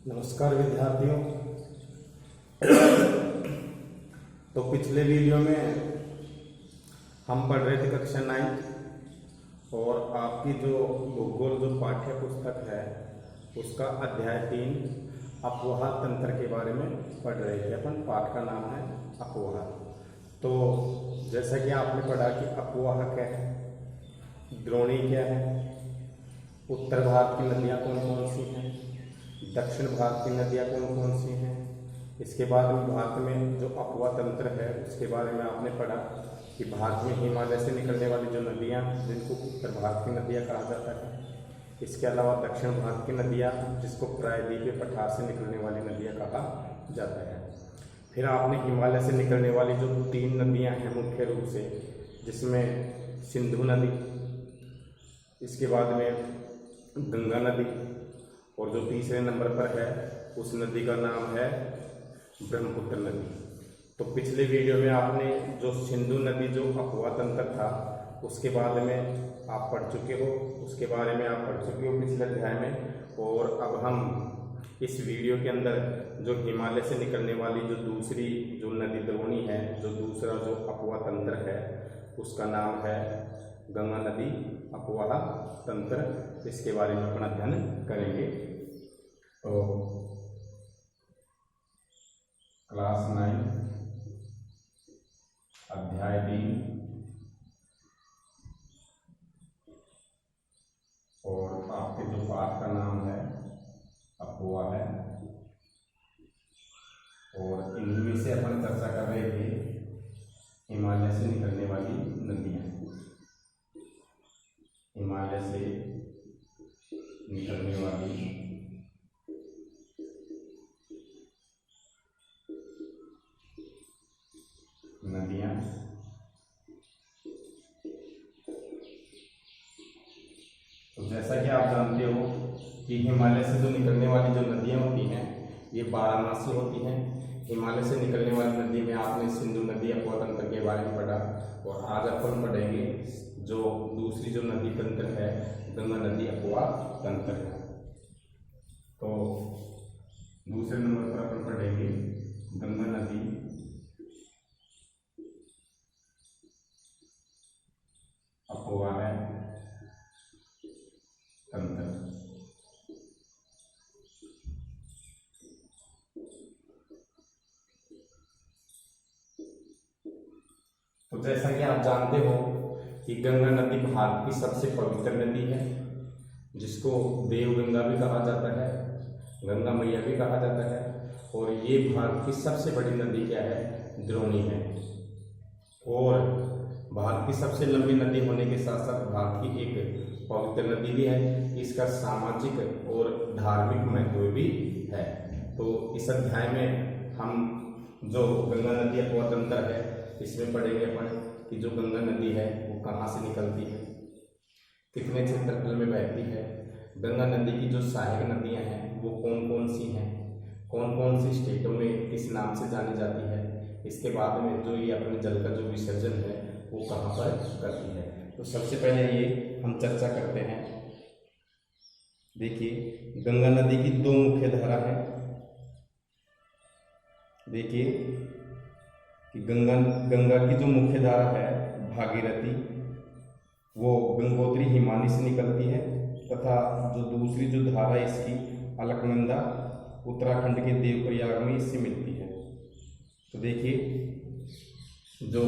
नमस्कार विद्यार्थियों। तो पिछले वीडियो में हम पढ़ रहे थे कक्षा 9 और आपकी जो भूगोल जो पाठ्य पुस्तक है उसका अध्याय 3 अपवाह तंत्र के बारे में पढ़ रहे थे। अपन पाठ का नाम है अपवाह। तो जैसा कि आपने पढ़ा कि अपवाह क्या है, द्रोणी क्या है, उत्तर भारत की नदियाँ कौन कौन सी हैं, दक्षिण भारत की नदियाँ कौन कौन सी हैं। इसके बाद में भारत में जो अपवाह तंत्र है उसके बारे में आपने पढ़ा कि भारत में हिमालय से निकलने वाली जो नदियाँ जिनको उत्तर भारत की नदियाँ कहा जाता है, इसके अलावा दक्षिण भारत की नदियाँ जिसको प्रायद्वीपीय पठार से निकलने वाली नदियाँ कहा जाता है। फिर आपने हिमालय से निकलने वाली जो 3 नदियाँ हैं मुख्य रूप से, जिसमें सिंधु नदी, इसके बाद में गंगा नदी और जो तीसरे नंबर पर है उस नदी का नाम है ब्रह्मपुत्र नदी। तो पिछले वीडियो में आपने जो सिंधु नदी जो अपवाह तंत्र था उसके बारे में आप पढ़ चुके हो, उसके बारे में आप पढ़ चुके हो पिछले अध्याय में। और अब हम इस वीडियो के अंदर जो हिमालय से निकलने वाली जो दूसरी जो नदी द्रोणी है, जो दूसरा जो अपवाह तंत्र है उसका नाम है गंगा नदी अपवाह तंत्र। इसके बारे में अपना अध्ययन करेंगे। तो क्लास 9 अध्याय 3 और आपके जो पाठ का नाम है अपवाह है। और इन्हीं में से अपन चर्चा कर रहे थे हिमालय से निकलने वाली नदियाँ। हिमालय से निकलने वाली नदियाँ। तो जैसा कि आप जानते हो कि हिमालय से जो निकलने वाली जो नदियाँ होती हैं ये 12 मासी होती हैं। हिमालय से निकलने वाली नदी में आपने सिंधु नदी अपवाह तंत्र के बारे में पढ़ा और आज अपन पढ़ेंगे जो दूसरी जो नदी तंत्र है गंगा नदी अपवाह तंत्र है। तो दूसरे नंबर पर अपन पढ़ेंगे गंगा नदी अपवाह तंत्र। तो जैसा कि आप जानते हो कि गंगा नदी भारत की सबसे पवित्र नदी है, जिसको देवगंगा भी कहा जाता है, गंगा मैया भी कहा जाता है। और ये भारत की सबसे बड़ी नदी क्या है, द्रोणी है। और भारत की सबसे लंबी नदी होने के साथ साथ भारत की एक पवित्र नदी भी है। इसका सामाजिक और धार्मिक महत्व भी है। तो इस अध्याय में हम जो गंगा नदी अपवाह तंत्र है इसमें पढ़ेंगे अपन कि जो गंगा नदी है वो कहाँ से निकलती है, कितने क्षेत्रफल में बहती है, गंगा नदी की जो सहायक नदियाँ हैं वो कौन कौन सी हैं, कौन कौन सी स्टेटों में किस नाम से जानी जाती है। इसके बाद में जो ये अपने जल का जो विसर्जन है वो कहाँ पर करती है। तो सबसे पहले ये हम चर्चा करते हैं। देखिए गंगा नदी की 2 मुख्य धारा है। देखिए कि गंगा की जो मुख्य धारा है भागीरथी, वो गंगोत्री हिमानी से निकलती है, तथा जो दूसरी जो धारा है इसकी अलकनंदा उत्तराखंड के देवप्रयाग में इससे मिलती है। तो देखिए जो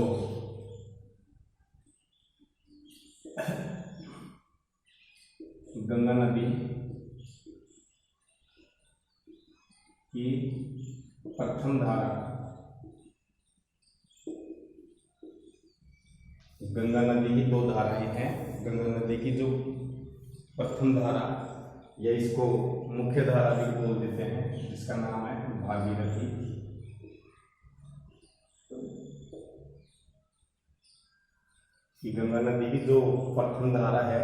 गंगा नदी की प्रथम धारा, गंगा नदी की 2 धाराएं हैं। गंगा नदी की जो प्रथम धारा या इसको मुख्य धारा भी बोल देते हैं, जिसका नाम है भागीरथी। कि गंगा नदी की जो प्रथम धारा है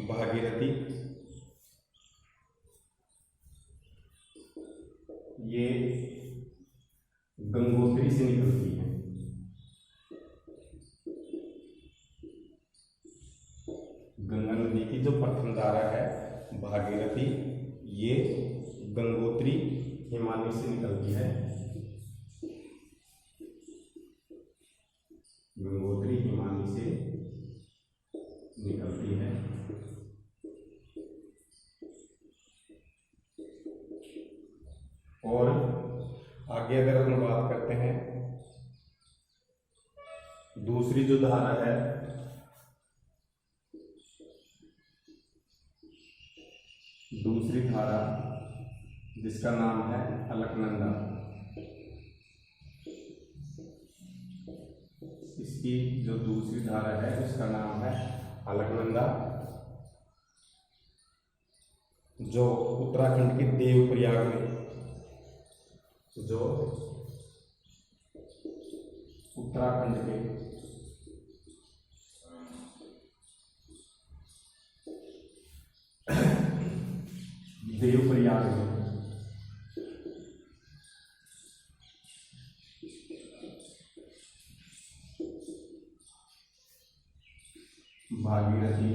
भागीरथी, ये गंगोत्री से निकलती है। गंगा नदी की जो प्रथम धारा है भागीरथी, ये गंगोत्री हिमानी से निकलती है, गंगोत्री हिमानी से निकलती है। और आगे अगर हम बात करते हैं, दूसरी जो धारा है, दूसरी धारा जिसका नाम है अलकनंदा, इसकी जो दूसरी धारा है उसका नाम है अलकनंदा, जो उत्तराखंड के देवप्रयाग में, जो उत्तराखंड के देवप्रयाग में भागीरथी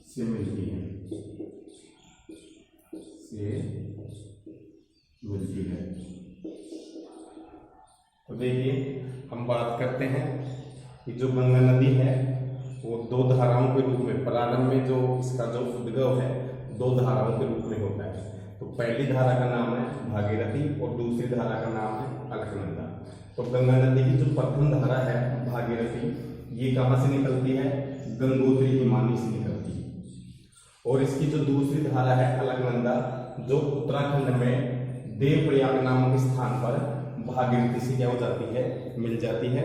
से मिलती है, तो देखिए हम बात करते हैं कि जो गंगा नदी है वो दो धाराओं के रूप में, प्रारंभ में जो इसका जो उद्गम है दो धाराओं के रूप में होता है। तो पहली धारा का नाम है भागीरथी और दूसरी धारा का नाम है अलकनंदा। तो गंगा नदी की जो प्रथम धारा है भागीरथी, ये कहाँ से निकलती है? गंगोत्री हिमानी से निकलती है। और इसकी जो दूसरी धारा है अलकनंदा, जो उत्तराखंड में देवप्रयाग नामक स्थान पर भागीरथी से क्या हो जाती है? मिल जाती है।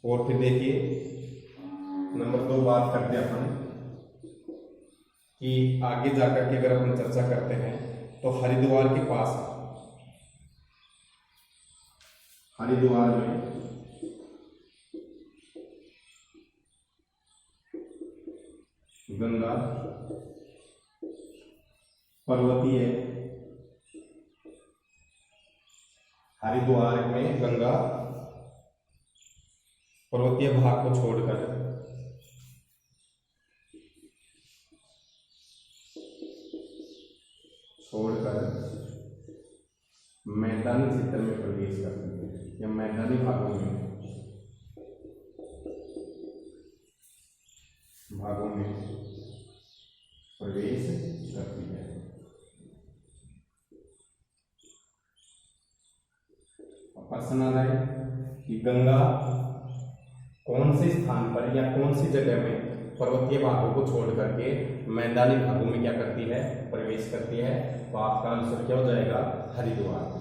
और फिर देखिए नंबर 2 बात करते हैं अपन कि आगे जाकर के अगर अपन चर्चा करते हैं तो हरिद्वार के पास, हरिद्वार में गंगा पर्वतीय, हरिद्वार में गंगा पर्वतीय भाग को छोड़कर मैदानी क्षेत्र में प्रवेश करती है या मैदानी भागों में प्रवेश करती है। प्रश्न आ रहा है कि गंगा कौन से स्थान पर या कौन सी जगह में पर्वतीय भागों को छोड़ करके मैदानी भागों में क्या करती है? प्रवेश करती है। तो आपका आंसर क्या हो जाएगा? हरिद्वार।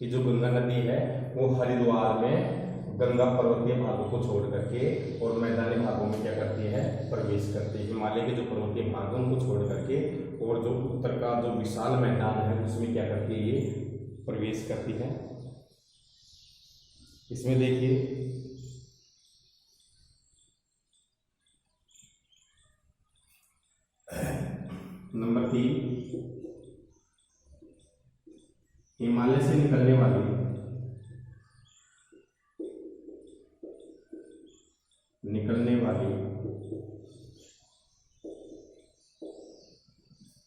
कि जो गंगा नदी है वो हरिद्वार में गंगा पर्वतीय भागों को छोड़ करके और मैदानी भागों में क्या करती है? प्रवेश करती है। हिमालय के जो पर्वतीय भाग हैं उनको छोड़ करके और जो उत्तर का जो विशाल मैदान है उसमें क्या करती है? ये प्रवेश करती है। इसमें देखिए नंबर 3, हिमालय से निकलने वाली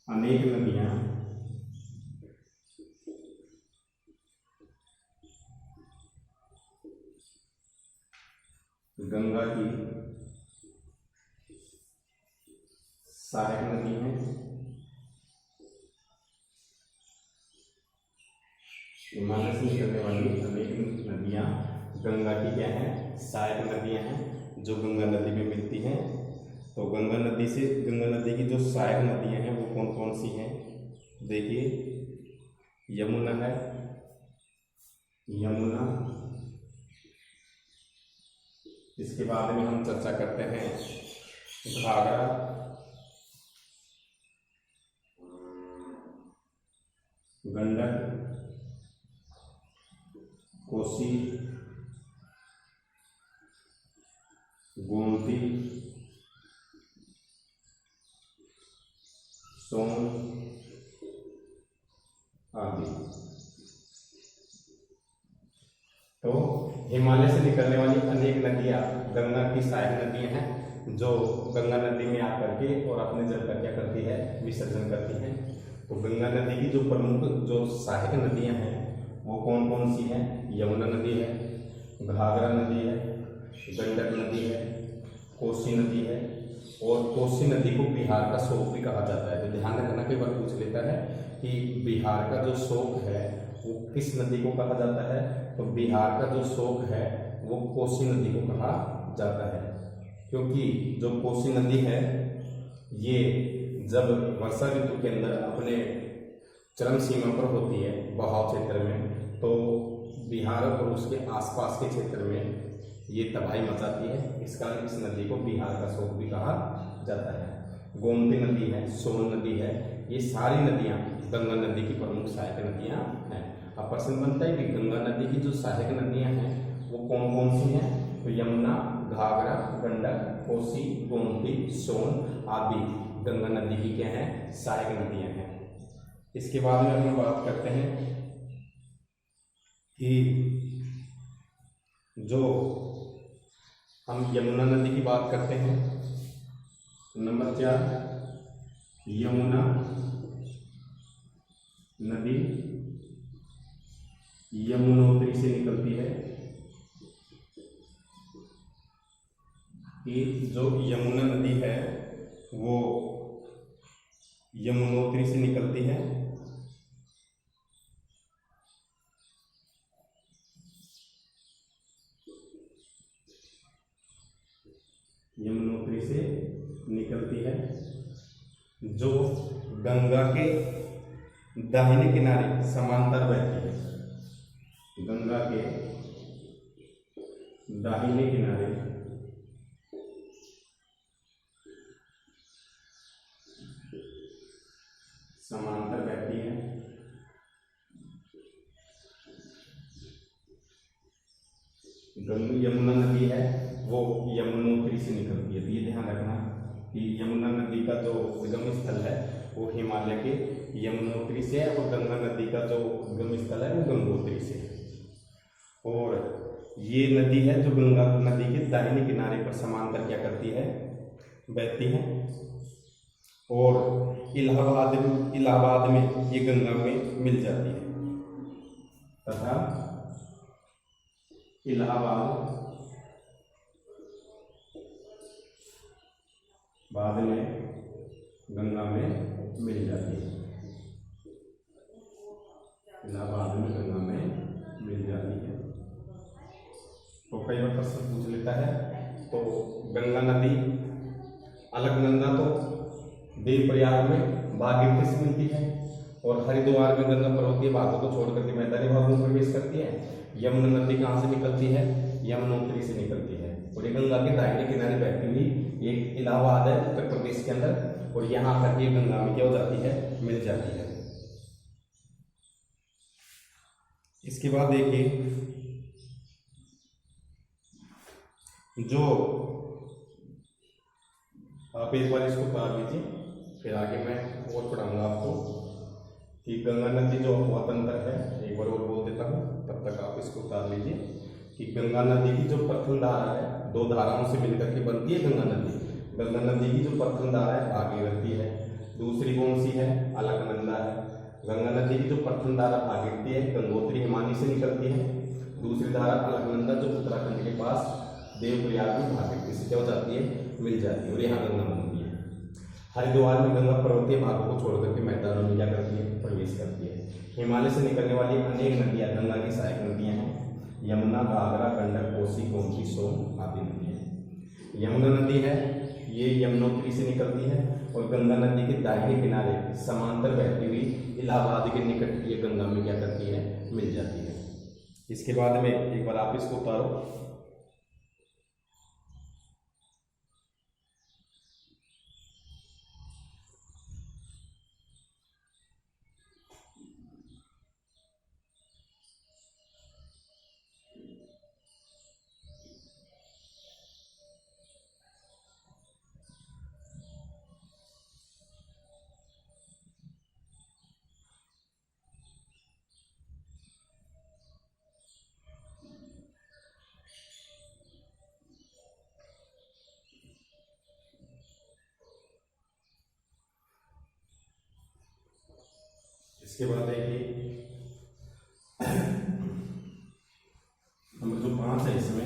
अनेक नदियां गंगा की सहायक नदी है। हिमालय से निकलने वाली अनेक नदियां गंगा की क्या है? सहायक नदियां हैं जो गंगा नदी में मिलती हैं। तो गंगा नदी की जो सहायक नदियां हैं वो कौन कौन सी हैं? देखिए यमुना है, यमुना, इसके बाद में हम चर्चा करते हैं घाघरा, गंडक, कोसी, गोमती, सोन आदि। तो हिमालय से निकलने वाली अनेक नदियां गंगा की सहायक नदियां हैं जो गंगा नदी में आकर के और अपने जल का क्या करती है, विसर्जन करती है। तो गंगा नदी की जो प्रमुख जो सहायक नदियां हैं वो कौन कौन सी हैं? यमुना नदी है, घाघरा नदी है, गंडक नदी है, कोसी नदी है। और कोसी नदी को बिहार का शोक भी कहा जाता है। तो ध्यान रखना, कई बार पूछ लेता है कि बिहार का जो शोक है वो किस नदी को कहा जाता है? तो बिहार का जो शोक है वो कोसी नदी को कहा जाता है, क्योंकि जो कोसी नदी है ये जब वर्षा ऋतु के अंदर अपने चरम सीमा पर होती है बहाव क्षेत्र में, तो बिहार और उसके आसपास के क्षेत्र में ये तबाही मचाती है। इस कारण इस नदी को बिहार का शोक भी कहा जाता है। गोमती नदी है, सोन नदी है, ये सारी नदियाँ गंगा नदी की प्रमुख सहायक नदियाँ हैं। अब प्रश्न बनता है कि गंगा नदी की जो सहायक नदियाँ हैं वो कौन कौन सी हैं? तो यमुना, घाघरा, गंडक, कोसी, गोमती, सोन आदि गंगा नदी की क्या है, सहायक नदियाँ हैं। इसके बाद में हम बात करते हैं कि जो हम यमुना नदी की बात करते हैं, नंबर 4 यमुना नदी यमुनोत्री से निकलती है। कि जो यमुना नदी है वो यमुनोत्री से निकलती है। यमुनोत्री से निकलती है, जो गंगा के दाहिने किनारे समांतर बहती है। गंगा के दाहिने किनारे समांतर बहती है। यमुना नदी है वो यमुनोत्री से निकलती है। तो ये ध्यान रखना कि यमुना नदी का जो उद्गम स्थल है वो हिमालय के यमुनोत्री से है और गंगा नदी का जो उद्गम स्थल है वो गंगोत्री से है। और ये नदी है जो गंगा नदी के दाहिने किनारे पर समांतर क्या करती है, बहती है। और इलाहाबाद में ये गंगा में मिल जाती है तथा इलाहाबाद बाद में गंगा में मिल जाती है। इलाहाबाद में गंगा में मिल जाती है। तो कई बार प्रश्न पूछ लेता है, तो गंगा नदी अलकनंदा तो देवप्रयाग में भागीरथी से मिलती है और हरिद्वार में गंगा पर्वतीय भागों को छोड़ करके मैदानी भागों में प्रवेश करती है। यमुना नदी कहाँ से निकलती है? यमुनोत्री से निकलती है और ये गंगा के दाहिने किनारे बहती हुई एक इलाहाबाद है उत्तर प्रदेश के अंदर, और यहाँ आकर के गंगा में क्या हो जाती है, मिल जाती है। इसके बाद देखिए, जो आप एक बार इसको उतार लीजिए, फिर आगे मैं और पढ़ाऊंगा आपको कि गंगा नदी जो अफवाह तंत्र है, एक बार और बोल देता हूँ, तब तक आप इसको उतार लीजिए कि गंगा नदी की जो प्रथम धारा है, दो धाराओं से मिलकर के बनती है गंगा नदी। गंगा नदी की जो प्रथम धारा है भागीरथी है, दूसरी कौन सी है? अलकनंदा है। गंगा नदी की जो प्रथम धारा भागीरथी है, गंगोत्री हिमानी से निकलती है। दूसरी धारा अलकनंदा जो उत्तराखंड के पास देवप्रयाग में भागीरथी से क्या हो जाती है, मिल जाती है और यहाँ गंगा बनती है। हरिद्वार में गंगा पर्वतीय भागों को छोड़ करके मैदानों में क्या करती है, प्रवेश करती है। हिमालय से निकलने वाली अनेक नदियां गंगा की सहायक नदियां हैं। यमुना, घाघरा, गंडक, कोसी, गोमती, सोन आदि नदियां। यमुना नदी है ये यमुनोत्री से निकलती है और गंगा नदी के दाहिने किनारे समांतर बहती हुई इलाहाबाद के निकट ये गंगा में क्या करती है, मिल जाती है। इसके बाद में एक बार आप इसको उतारो। इसके बाद देखिए नंबर जो 5 है इसमें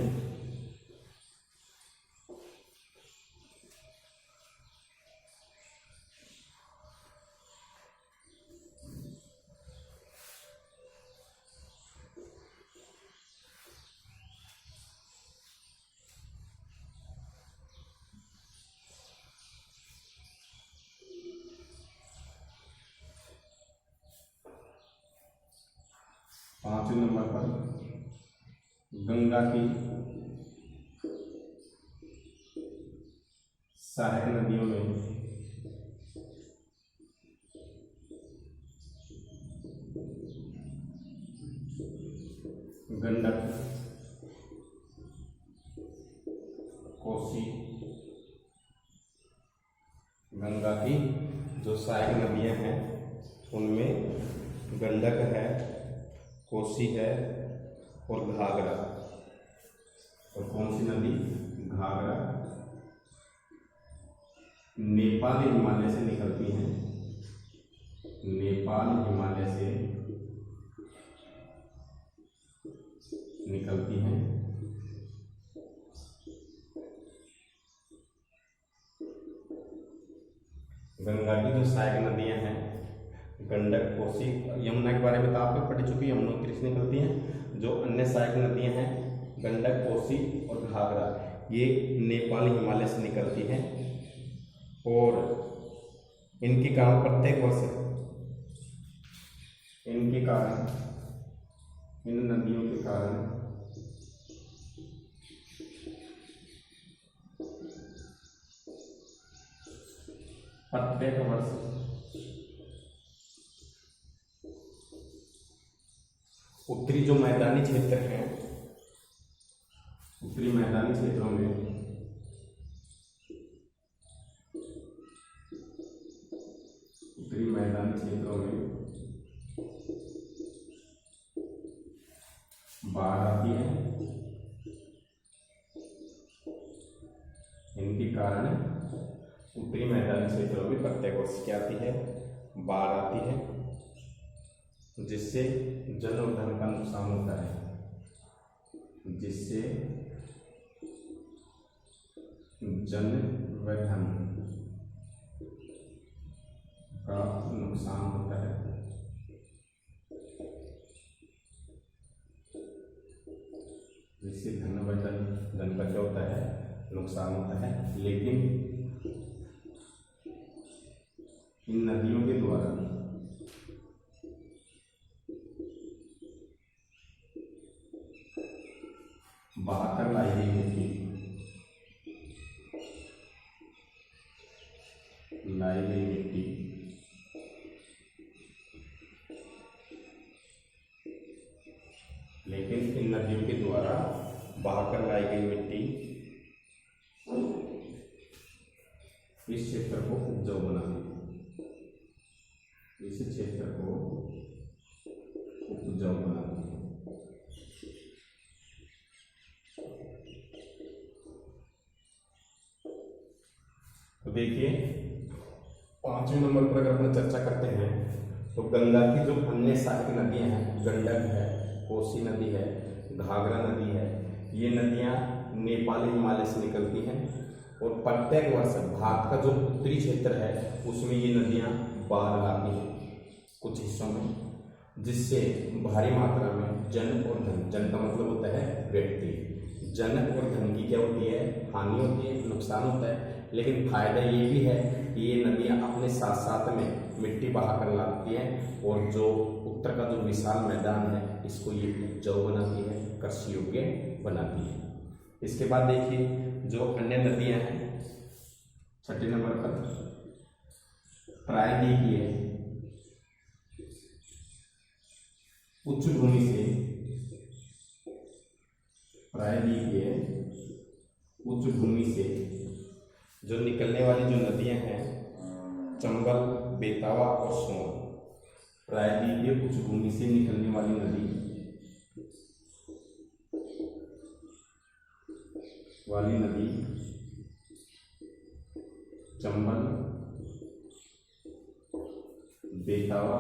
पांचवें नंबर पर गंगा की सहायक नदियों में गंडक, कोसी, गंगा की जो सहायक नदियां हैं उनमें गंडक है, कोसी है और घाघरा। और कौन सी नदी? घाघरा नेपाल हिमालय से निकलती हैं, नेपाल हिमालय से निकलती हैं। गंगा की जो सहायक नदियां हैं गंडक, कोसी, यमुना के बारे में तो आपको पढ़ चुकी है, यमुनोत्री से निकलती हैं। जो अन्य सहायक नदियां हैं गंडक, कोसी और घाघरा, ये नेपाल हिमालय से निकलती हैं और इनके कारण प्रत्येक वर्ष इनके कारण, इन नदियों के कारण प्रत्येक वर्ष उत्तरी जो मैदानी क्षेत्र हैं, उत्तरी मैदानी क्षेत्रों में बाढ़ आती है। इनके कारण उत्तरी मैदानी क्षेत्रों में प्रत्येक वर्ष क्या आती है? बाढ़ आती है, जिससे जन और धन का नुकसान होता है, जिससे जन व धन का नुकसान होता है। जिससे धन व धन का क्या होता है? नुकसान होता है। लेकिन इन नदियों के द्वारा बहाकर लाई गई मिट्टी लेकिन इन नदियों के द्वारा बहाकर लाई गई मिट्टी इस क्षेत्र को उपजाऊ बनाती है, इस क्षेत्र को उपजाऊ बनाती है। तो देखिए 5वें नंबर पर अगर अपन चर्चा करते हैं तो गंगा की जो अन्य सहायक नदियां हैं, गंडक है, कोसी नदी है, घाघरा नदी है, ये नदियां नेपाल हिमालय से निकलती हैं और प्रत्येक वर्ष भारत का जो उत्तरी क्षेत्र है उसमें ये नदियां बाढ़ लाती हैं कुछ हिस्सों में, जिससे भारी मात्रा में जन और धन, जन का मतलब होता है व्यक्ति, जन और धन की क्या होती है? हानि होती है, नुकसान होता है। लेकिन फायदा ये भी है कि ये नदियां अपने साथ साथ में मिट्टी बहा कर लाती हैं और जो उत्तर का जो विशाल मैदान है इसको ये उपजाऊ बनाती है, कृषि योग्य बनाती है। इसके बाद देखिए जो अन्य नदियां हैं 6 नंबर पर प्रायद्वीपीय उच्च भूमि से, प्रायद्वीपीय उच्च भूमि से जो निकलने वाली जो नदियां हैं चंबल, बेतवा और सोन, प्रायद्वीपीय उच्च भूमि से निकलने वाली नदी चंबल, बेतवा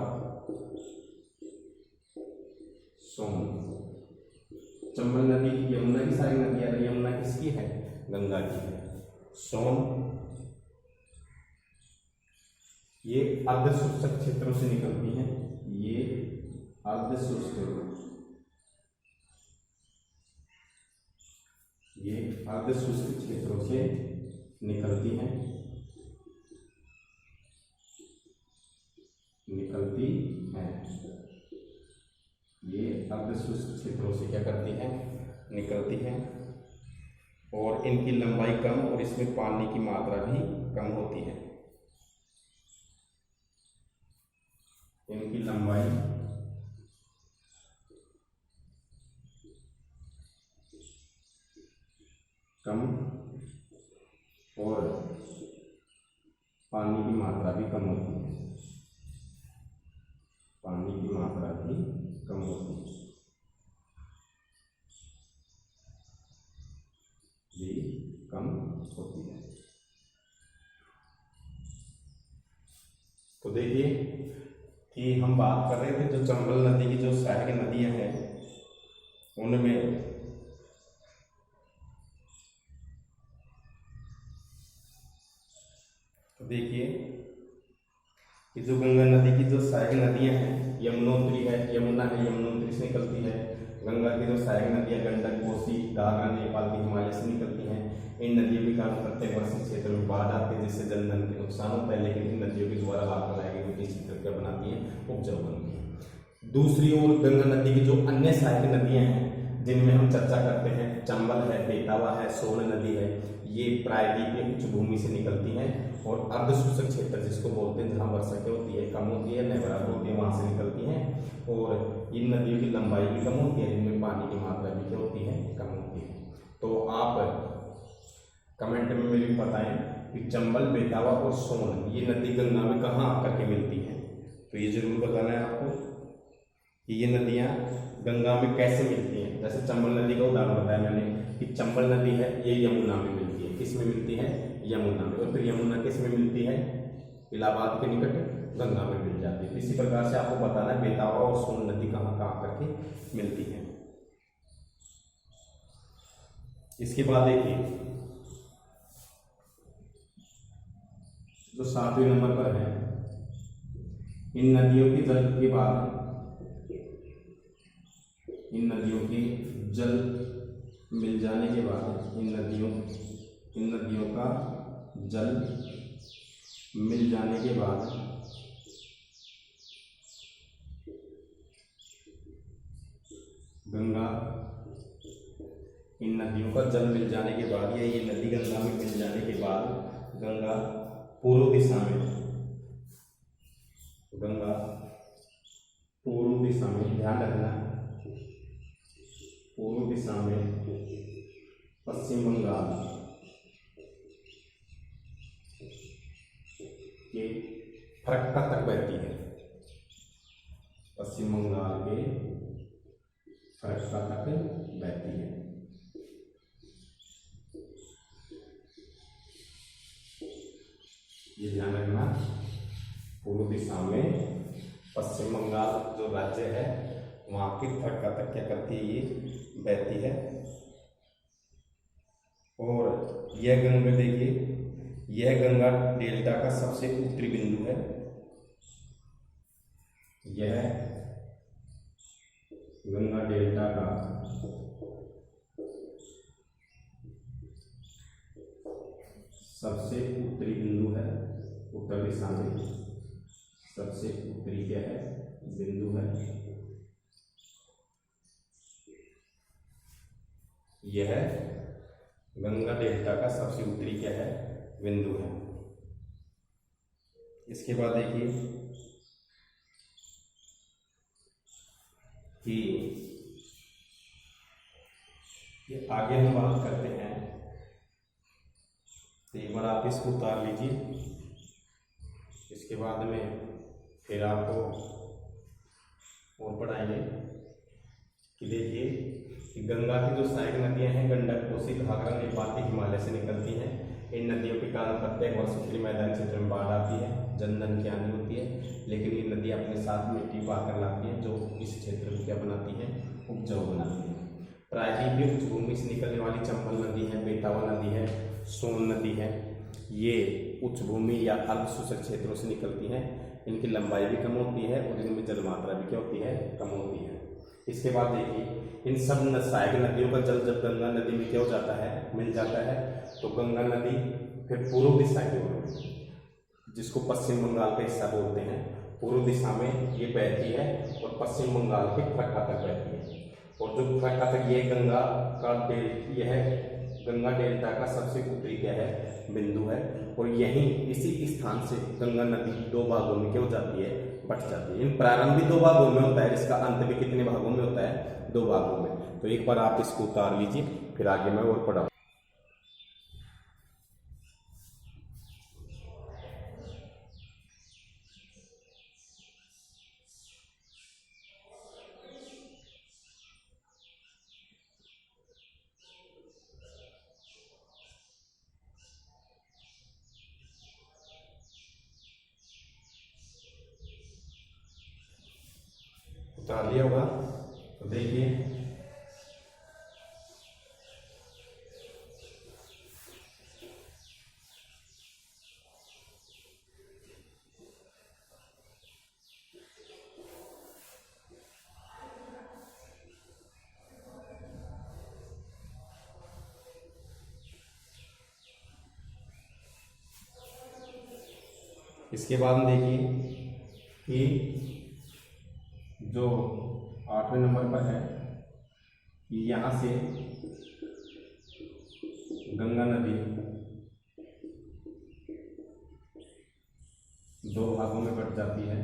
चंबल नदी यमुना की सारी नदी है, यमुना किसकी है? गंगा की है। सोन ये अर्ध शुष्क क्षेत्रों से निकलती हैं, ये अर्ध शुष्क, ये अर्ध शुष्क क्षेत्रों से निकलती हैं, ये अर्ध शुष्क क्षेत्रों से क्या करती हैं? निकलती हैं। और इनकी लंबाई कम और इसमें पानी की मात्रा भी कम होती है। इनकी लंबाई कम और पानी की मात्रा भी कम होती है, पानी की मात्रा भी कम होती है, भी कम होती है। तो देखिए कि हम बात कर रहे थे जो चंबल नदी की जो सहायक नदियां हैं उनमें तो देखिए कि जो गंगा नदी की जो सहायक नदियां हैं, यमुनोत्री है, यमुना है, यमुनोत्री से निकलती है। गंगा की जो सहायक नदियां गंडक, कोसी, घाघरा, नेपाल के हिमालय से निकलती हैं। इन नदियों के कारण प्रत्येक वर्ष इस क्षेत्र में बाढ़ आती है, जिससे जनधन के नुकसान होता है, लेकिन इन नदियों के द्वारा लाभ बनाए गए क्षेत्र क्या बनाती है? उपजाऊ बनती है। दूसरी ओर गंगा नदी की जो अन्य सहायक नदियां हैं जिनमें हम चर्चा करते हैं, चंबल है, बेतवा है, सोन नदी है, ये प्रायद्वीपीय उच्च भूमि से निकलती हैं और अर्ध शुष्क क्षेत्र जिसको बोलते हैं, जहाँ वर्षा क्या होती है? कम होती है, न बराबर होती है, वहां से निकलती हैं। और इन नदियों की लंबाई भी कम होती है, इनमें पानी की मात्रा भी क्या होती है? कम होती है। तो आप कमेंट में मेरे बताएं कि चंबल, बेतवा और सोन ये नदी गंगा में कहाँ आकर के मिलती है। तो ये जरूर बताना है आपको कि ये नदियाँ गंगा में कैसे मिलती हैं। जैसे चंबल नदी का उदाहरण बताया मैंने कि चंबल नदी है, ये यमुना में मिलती है। किस में मिलती है? यमुना में। और फिर यमुना किस में मिलती है? इलाहाबाद के निकट गंगा में मिल जाती है। इसी प्रकार से आपको बताना है बेतवा और सोन नदी कहाँ कहाँ करके मिलती है। इसके बाद देखिए जो 7वें नंबर पर है, इन नदियों की जल के बाद, इन नदियों की जल मिल जाने के बाद, इन नदियों का जल मिल जाने के बाद गंगा, इन नदियों का जल मिल जाने के बाद या ये नदी गंगा में मिल जाने के बाद गंगा पूर्व दिशा में, गंगा पूर्व दिशा में, ध्यान रखना, पूर्व दिशा में पश्चिम बंगाल के फरक्का तक बहती है। पश्चिम बंगाल के फरक्का तक बहती है। ये ध्यान रखना, पूर्व दिशा में पश्चिम बंगाल जो राज्य है वहां की फरक्का तक क्या करती है? ये बहती है। और यह गंगा देखिए, यह गंगा डेल्टा का सबसे उत्तरी बिंदु है। यह गंगा डेल्टा का सबसे उत्तरी बिंदु है। उत्तर दिशा में सबसे उत्तरी क्या है? बिंदु है। यह गंगा डेल्टा का सबसे उत्तरी क्या है? बिंदु है। इसके बाद देखिए कि ये आगे हम बात करते हैं, तो एक बार आप इसको उतार लीजिए। इसके बाद में फिर आपको और पढ़ाएंगे कि देखिए कि गंगा की जो सहायक नदियां हैं, गंडक, कोसी, घाघरा, नेपाल के हिमालय से निकलती हैं। इन नदियों के कारण प्रत्येक वर्ष उत्तरी मैदानी क्षेत्र में बाढ़ आती है, जनधन की हानि होती है, लेकिन ये नदियां अपने साथ मिट्टी पाकर लाती हैं जो इस क्षेत्र को क्या बनाती है? उपजाऊ बनाती है। प्रायद्वीपीय उच्चभूमि से निकलने वाली चंबल नदी है, बेतवा नदी है, सोन नदी है, ये उच्चभूमि या अर्ध शुष्क क्षेत्रों से निकलती हैं। इनकी लंबाई भी कम होती है और इनमें जल मात्रा भी क्या होती है, कम होती है। इसके बाद देखिए, इन सब सहायक नदियों का जल जब गंगा नदी में क्या हो जाता है, मिल जाता है, तो गंगा नदी फिर पूर्व दिशा की ओर, जिसको पश्चिम बंगाल का हिस्सा बोलते हैं, पूर्व दिशा में ये बहती है और पश्चिम बंगाल के फरक्का तक बहती है। और जो फरक्का तक, ये गंगा का यह गंगा डेल्टा का सबसे उत्तरी क्या है, बिंदु है। और यहीं इसी स्थान से गंगा नदी दो भागों में क्या हो जाती है, बट जाती है। इन प्रारंभ भी दो भागों में होता है, इसका अंत भी कितने भागों में होता है, दो भागों में। तो एक बार आप इसको उतार लीजिए, फिर आगे मैं और पढ़ाऊँ। उतार लिया होगा, तो देखिए इसके बाद में देखिए कि जो 8वें नंबर पर है कि यहाँ से गंगा नदी दो भागों में बट जाती है।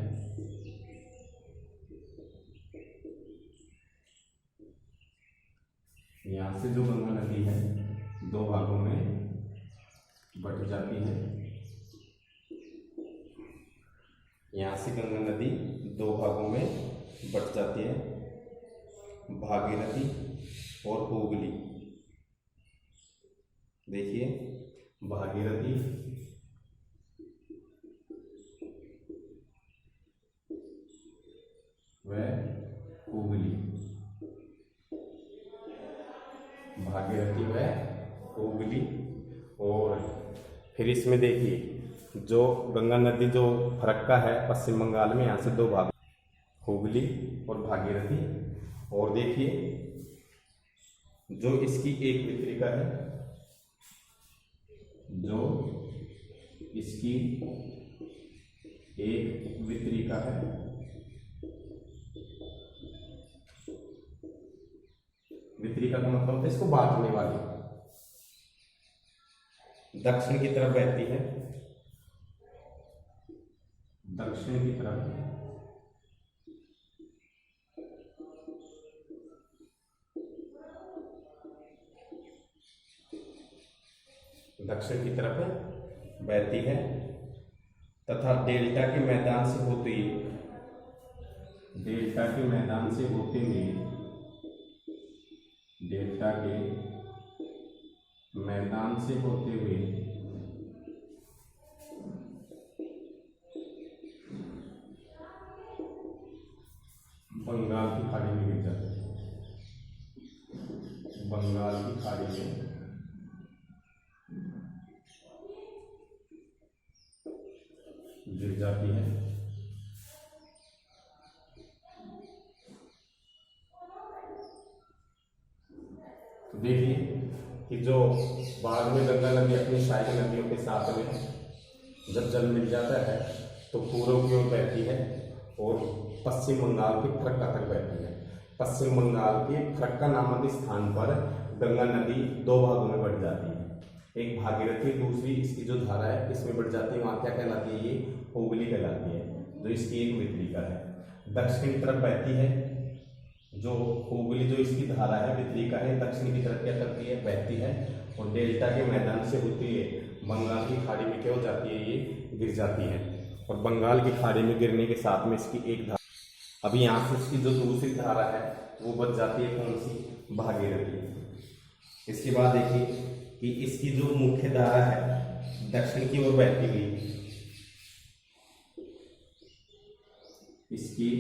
यहाँ से जो गंगा नदी है दो भागों में बट जाती है। यहाँ से गंगा नदी दो भागों में बट जाती है, भागीरथी और हुगली। देखिए, भागीरथी व हुगली, भागीरथी व हुगली। और फिर इसमें देखिए, जो गंगा नदी जो फरक्का है पश्चिम बंगाल में, यहाँ से दो भाग, हुगली और भागीरथी। और देखिए, जो इसकी एक वितरिका है, जो इसकी एक वितरिका है, वितरिका का मतलब है इसको बांटने वाली, दक्षिण की तरफ बहती है, दक्षिण की तरफ दक्षिण की तरफ बहती है तथा डेल्टा के मैदान से होते हुए, डेल्टा के मैदान से होते हुए, डेल्टा के मैदान से होते हुए बंगाल की खाड़ी में गिर जाती है, बंगाल की खाड़ी में गिर जाती है। तो देखिए कि जो बाद में गंगा नदी अपनी सहायक नदियों के साथ में जब जल मिल जाता है तो पूर्व की ओर बहती है और पश्चिम बंगाल के फरक्का तक बहती है। पश्चिम बंगाल के फरक्का नामक स्थान पर गंगा नदी दो भागों में बढ़ जाती है, एक भागीरथी, दूसरी इसकी जो धारा है इसमें बढ़ जाती है, वहाँ क्या कहलाती है, ये हुगली कहलाती है, जो इसकी एक वितरिका है। दक्षिण की तरफ बहती है, जो हुगली जो इसकी धारा है, वितरिका है, दक्षिण की तरफ क्या करती है, बहती है और डेल्टा के मैदान से होती है बंगाल की खाड़ी में क्या हो जाती है, ये गिर जाती है। और बंगाल की खाड़ी में गिरने के साथ में इसकी एक धारा, अभी यहाँ से इसकी जो दूसरी धारा है वो बच जाती है, कौन सी, भागीरथी। इसके बाद देखिए कि इसकी जो मुख्य धारा है दक्षिण की ओर बहती हुई, इसकी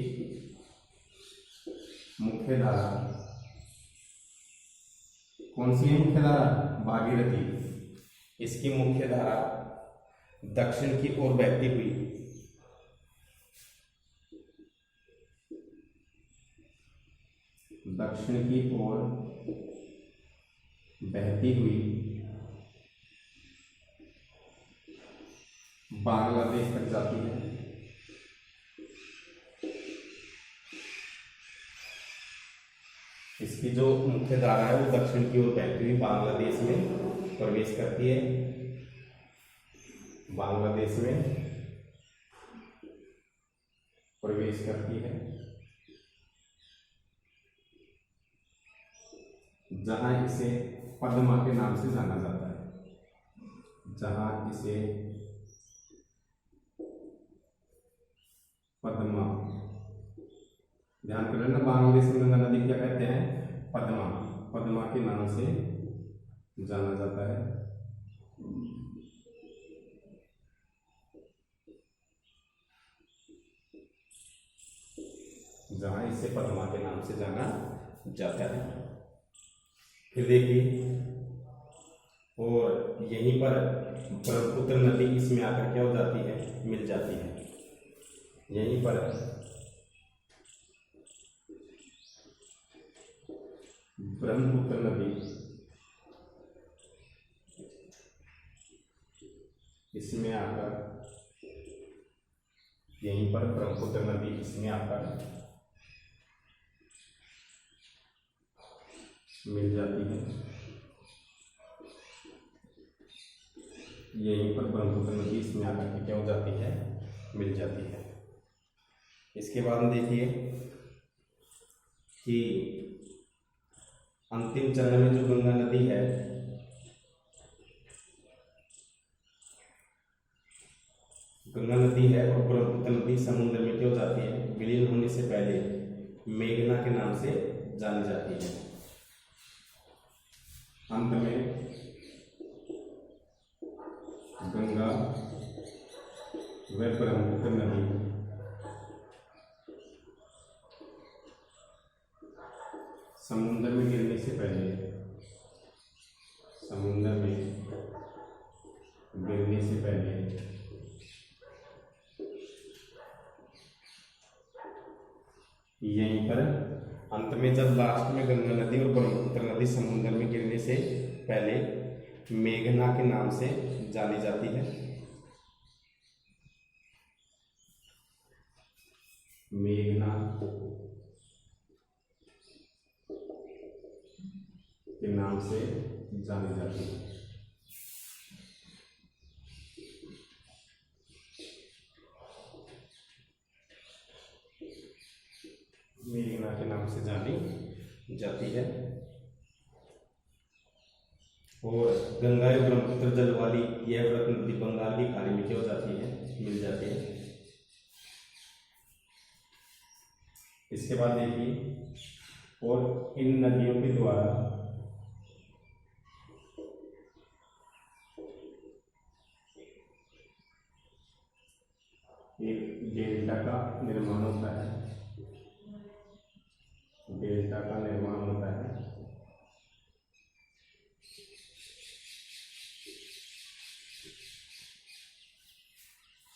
मुख्य धारा कौन सी है मुख्य धारा? भागीरथी। इसकी मुख्य धारा दक्षिण की ओर बहती हुई बांग्लादेश तक जाती है। इसकी जो मुख्य धारा है वो दक्षिण की ओर बहती हुई बांग्लादेश में प्रवेश करती है। बांग्लादेश में प्रवेश करती है, जहां इसे पद्मा के नाम से जाना जाता है। जहां इसे पद्मा, ध्यान कर लेना, बांग्लादेश में गंगा नदी क्या कहते हैं? पद्मा। पद्मा के नाम से जाना जाता है। जहां इसे पद्मा के नाम से जाना जाता है। फिर देखिए, और यहीं पर ब्रह्मपुत्र नदी इसमें आकर क्या हो जाती है? मिल जाती है। यहीं पर ब्रह्मपुत्र नदी इसमें आकर, यहीं पर ब्रह्मपुत्र नदी इसमें आकर मिल जाती है। यहीं पर ब्रह्मपुत्र नदी इसमें आकर के क्या हो जाती है? मिल जाती है। इसके बाद में देखिए कि अंतिम चरण में जो गंगा नदी है, गंगा नदी है और ब्रह्मपुत्र नदी समुद्र में क्या हो जाती है? विलीन होने से पहले मेघना के नाम से जानी जाती है। अंत में गंगा व ब्रह्मपुत्र नदी समुद्र में गिरने से पहले, समुद्र में गिरने से पहले यहीं पर अंत में, जब लास्ट में गंगा नदी और ब्रह्मपुत्र नदी समुद्र में गिरने से पहले मेघना के नाम से जानी जाती है। मेघना के नाम से जानी जाती है। मेघना के नाम से जानी जाती है। और गंगा और ब्रह्मपुत्र जल वाली यह व्रत नदी बंगाल की खाड़ी में क्या हो जाती है? मिल जाती है। इसके बाद देखिए, और इन नदियों के द्वारा एक डेल्टा का निर्माण होता है। डेल्टा का निर्माण होता है।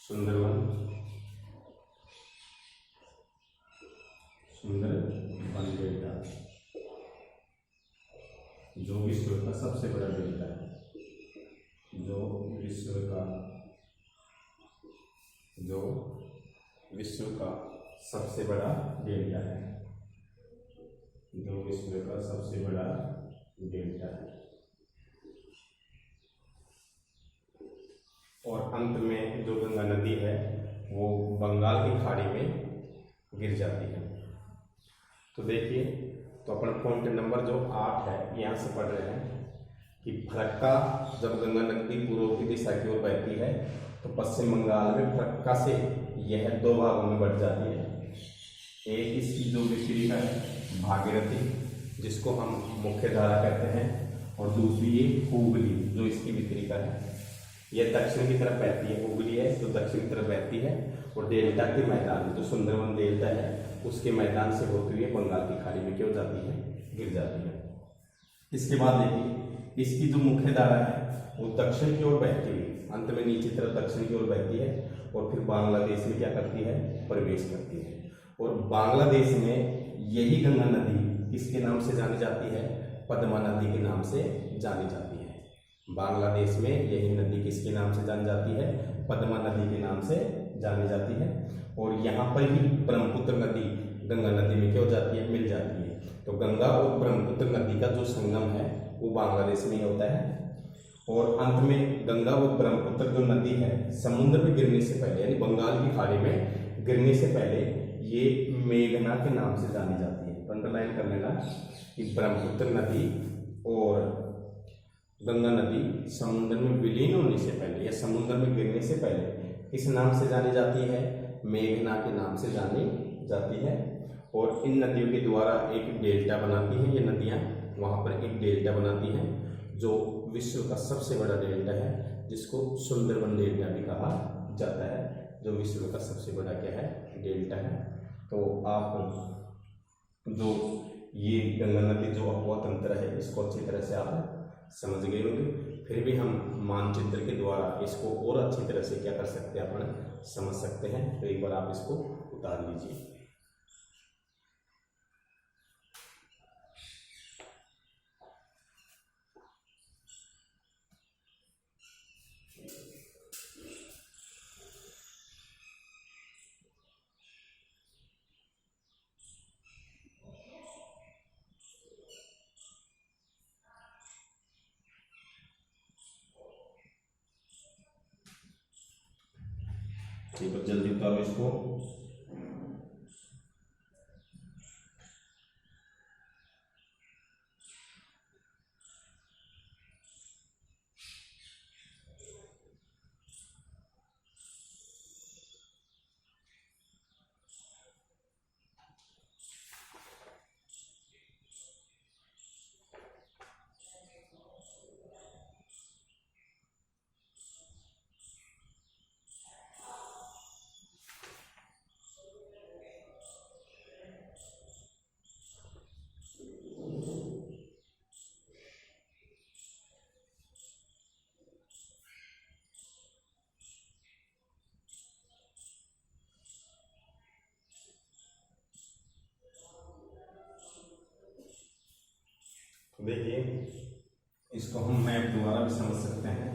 सुंदरवन डेल्टा, जो विश्व का सबसे बड़ा डेल्टा है, जो विश्व का सबसे बड़ा डेल्टा है, जो विश्व का सबसे बड़ा डेल्टा है। और अंत में जो गंगा नदी है वो बंगाल की खाड़ी में गिर जाती है। तो देखिए, तो अपन पॉइंट नंबर जो 8 है यहाँ से पढ़ रहे हैं कि फरक्का, जब गंगा नदी पूर्व की दिशा की ओर बहती है तो पश्चिम बंगाल में फरक्का से यह 2 भागों में बढ़ जाती है। एक इसकी जो वितरिका है भागीरथी, जिसको हम मुख्य धारा कहते हैं, और दूसरी ये हुगली जो इसकी वितरिका है। यह दक्षिण की तरफ बहती है, हुगली है तो दक्षिण की तरफ बहती है, और डेल्टा के मैदान, जो सुंदरवन डेल्टा है उसके मैदान से होती हुई बंगाल की खाड़ी में क्या हो जाती है? गिर जाती है। इसके बाद देखिए इसकी जो मुख्य धारा है वो दक्षिण की ओर बहती है, अंत में नीचे तरफ दक्षिण की ओर बहती है और फिर बांग्लादेश में क्या करती है, प्रवेश करती है। और बांग्लादेश में यही गंगा नदी किसके नाम से जानी जाती है, पद्मा नदी के नाम से जानी जाती है। बांग्लादेश में यही नदी किसके नाम से जानी जाती है, पद्मा नदी के नाम से जानी जाती है। और यहाँ पर ही ब्रह्मपुत्र नदी गंगा नदी में क्या हो जाती है, मिल जाती है। तो गंगा और ब्रह्मपुत्र नदी का जो संगम है वो बांग्लादेश में ही होता है। और अंत में गंगा और ब्रह्मपुत्र जो नदी है समुद्र में गिरने से पहले यानी बंगाल की खाड़ी में गिरने से पहले ये मेघना के नाम से जानी जाती है। अंडरलाइन कर लेना कि ब्रह्मपुत्र नदी और गंगा नदी समुद्र में विलीन होने से पहले या समुद्र में गिरने से पहले किस नाम से जानी जाती है, मेघना के नाम से जानी जाती है। और इन नदियों के द्वारा एक डेल्टा बनाती हैं ये नदियाँ, वहाँ पर एक डेल्टा बनाती हैं जो विश्व का सबसे बड़ा डेल्टा है, जिसको सुंदरबन डेल्टा भी कहा जाता है, जो विश्व का सबसे बड़ा क्या है, डेल्टा है। तो आप जो ये गंगा नदी जो अपवा तंत्र है इसको अच्छी तरह से आप समझ गए होंगे। फिर भी हम मानचित्र के द्वारा इसको और अच्छी तरह से क्या कर सकते हैं, अपन समझ सकते हैं। तो एक बार आप इसको उतार लीजिए। ठीक है, जल्दी उतारो इसको। देखिए इसको हम मैप द्वारा भी समझ सकते हैं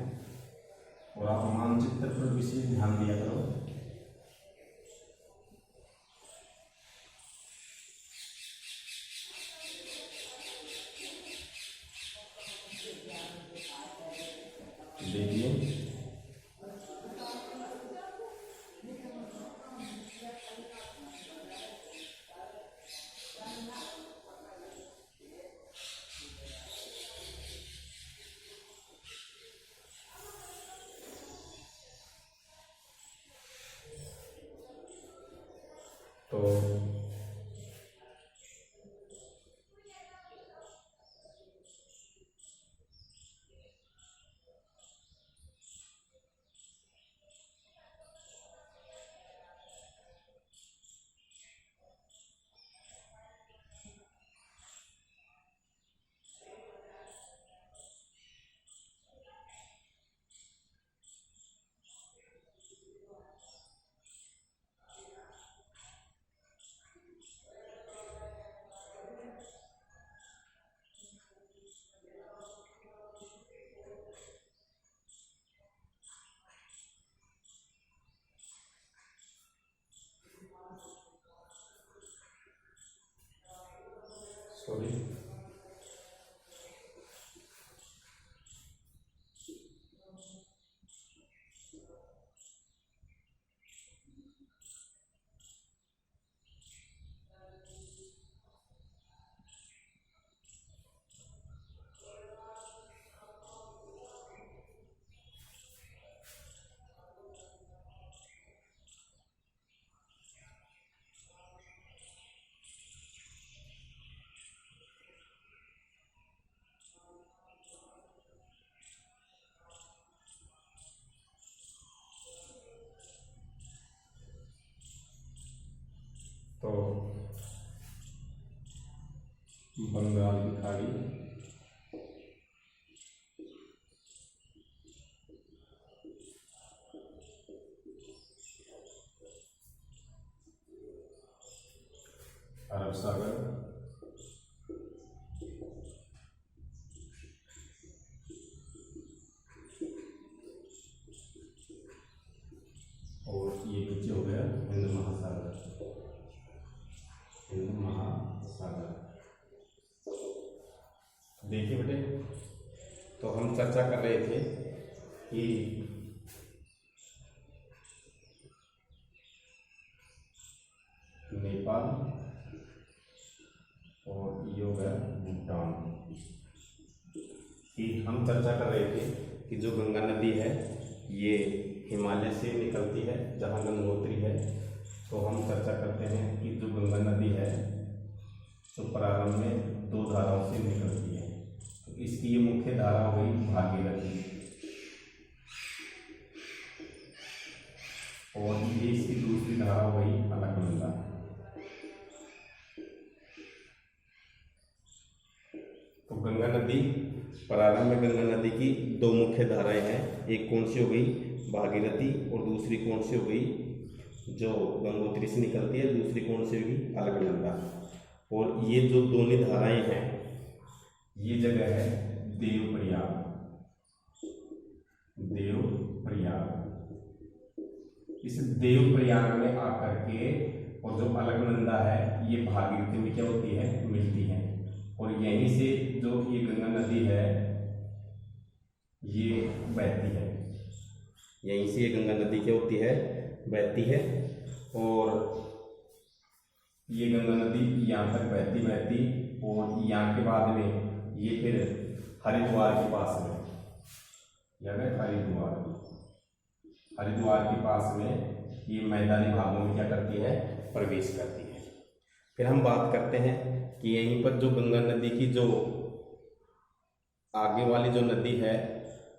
और आप मानचित्र पर विशेष ध्यान दिया करो। देखिए तो सॉरी तो बंगाल की खाड़ी सागर, और ये नीचे हो गया हिंद महासागर, हिंद महासागर। देखिए बेटे, तो हम चर्चा कर रहे थे कि नेपाल और ये हो गया भूटान की हम चर्चा कर रहे थे कि जो गंगा नदी है ये हिमालय से निकलती है, जहाँ गंगोत्री है। तो हम चर्चा करते हैं कि जो गंगा नदी है तो प्रारंभ में दो धाराओं से निकलती है। तो इसकी ये मुख्य धारा हुई भागीरथी, और ये इसकी दूसरी धारा हुई अलकनंदा। तो गंगा नदी, प्रारंभ में गंगा नदी की दो मुख्य धाराएं हैं, एक कौन सी हो गई भागीरथी, और दूसरी कौन सी हो गई जो गंगोत्री से निकलती है, दूसरी कौन सी होगी अलकनंदा। और ये जो दोनों धाराएं हैं, ये जगह है देवप्रयाग, देवप्रयाग। इस देवप्रयाग में आकर के और जो अलकनंदा है ये भागीरथी में क्या होती है, मिलती है। और यहीं से जो ये गंगा नदी है ये बहती है, यहीं से ये गंगा नदी क्या होती है, बहती है। और ये गंगा नदी यहाँ तक बहती और यहाँ के बाद में ये फिर हरिद्वार के पास में, हरिद्वार के पास में ये मैदानी भागों में क्या करती है, प्रवेश करती है। फिर हम बात करते हैं कि यहीं पर जो गंगा नदी की जो आगे वाली जो नदी है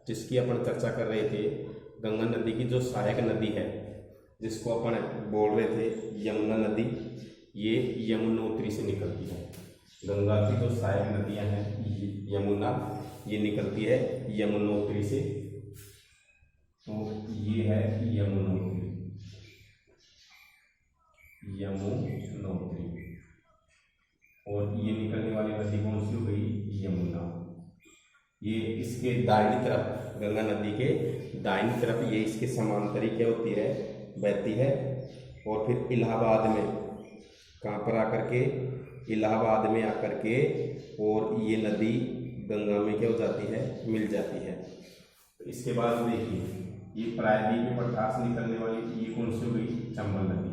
जिसकी अपन चर्चा कर रहे थे, गंगा नदी की जो सहायक नदी है जिसको अपन बोल रहे थे यमुना नदी, ये यमुनोत्री से निकलती है। गंगा की जो सहायक नदियां हैं यमुना, ये निकलती है यमुनोत्री से। तो ये है यमुनोत्री, और ये निकलने वाली नदी कौन सी हो गई, यमुना। ये इसके दाहिनी तरफ, गंगा नदी के दाहिनी तरफ ये इसके समांतरी क्या होती है, बहती है। और फिर इलाहाबाद में, कहाँ पर आकर के, इलाहाबाद में आकर के, और ये नदी गंगा में क्या हो जाती है, मिल जाती है। इसके बाद देखिए ये प्रायद्वीपीय पठार से निकलने वाली ये कौन सी हो गई, चंबल नदी।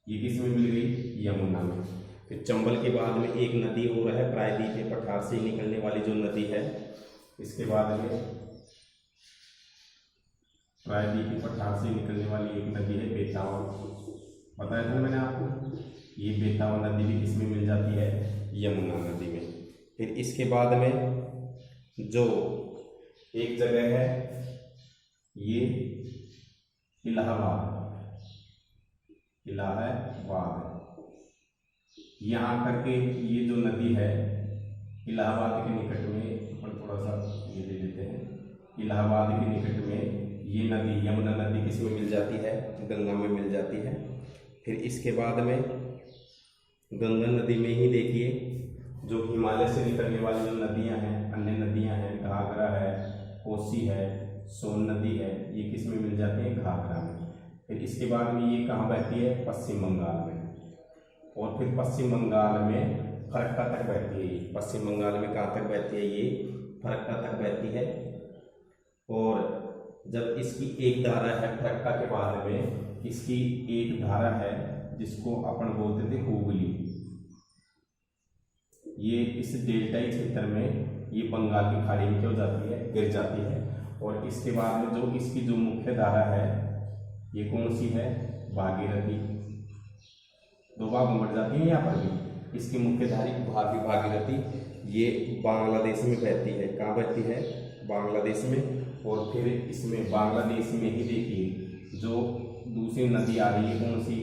ये किस में मिल गई, यमुना में। फिर चंबल के बाद में एक नदी हो रहा है प्रायद्वीपीय पठार से निकलने वाली जो नदी है, इसके बाद में प्रायद्वीपीय पठार से निकलने वाली एक नदी है बेतावा। बताया था मैंने आपको, ये बेतावा नदी भी किसमें मिल जाती है, यमुना नदी में। फिर इसके बाद में जो एक जगह है ये इलाहाबाद, यहाँ करके ये जो नदी है इलाहाबाद के निकट में, अपन थोड़ा सा ये ले लेते हैं, इलाहाबाद के निकट में ये नदी यमुना नदी किस में मिल जाती है, गंगा में मिल जाती है। फिर इसके बाद में गंगा नदी में ही देखिए जो हिमालय से निकलने वाली जो नदियाँ हैं, अन्य नदियाँ हैं, घाघरा है, कोसी है, सोन नदी है, ये किस में मिल जाती है, घाघरा में। फिर इसके बाद में ये कहाँ बहती है, पश्चिम बंगाल में। और फिर पश्चिम बंगाल में फरक्का तक बहती है ये, पश्चिम बंगाल में कहाँ तक बहती है, ये फरक्का तक बहती है। और जब इसकी एक धारा है फरक्का के बाद में, इसकी एक धारा है जिसको अपन बोलते थे हुगली, ये इस डेल्टाई क्षेत्र में ये बंगाल की खाड़ी में क्या हो जाती है, गिर जाती है। और इसके बाद में जो इसकी जो मुख्य धारा है ये कौन सी है, भागीरथी। दो भाग में बढ़ जाती है यहाँ पर भी। इसकी मुख्य धारी भागीरथी, ये बांग्लादेश में बहती है। कहाँ बहती है, बांग्लादेश में। और फिर इसमें बांग्लादेश में ही देखिए जो दूसरी नदी आ रही है कौन सी,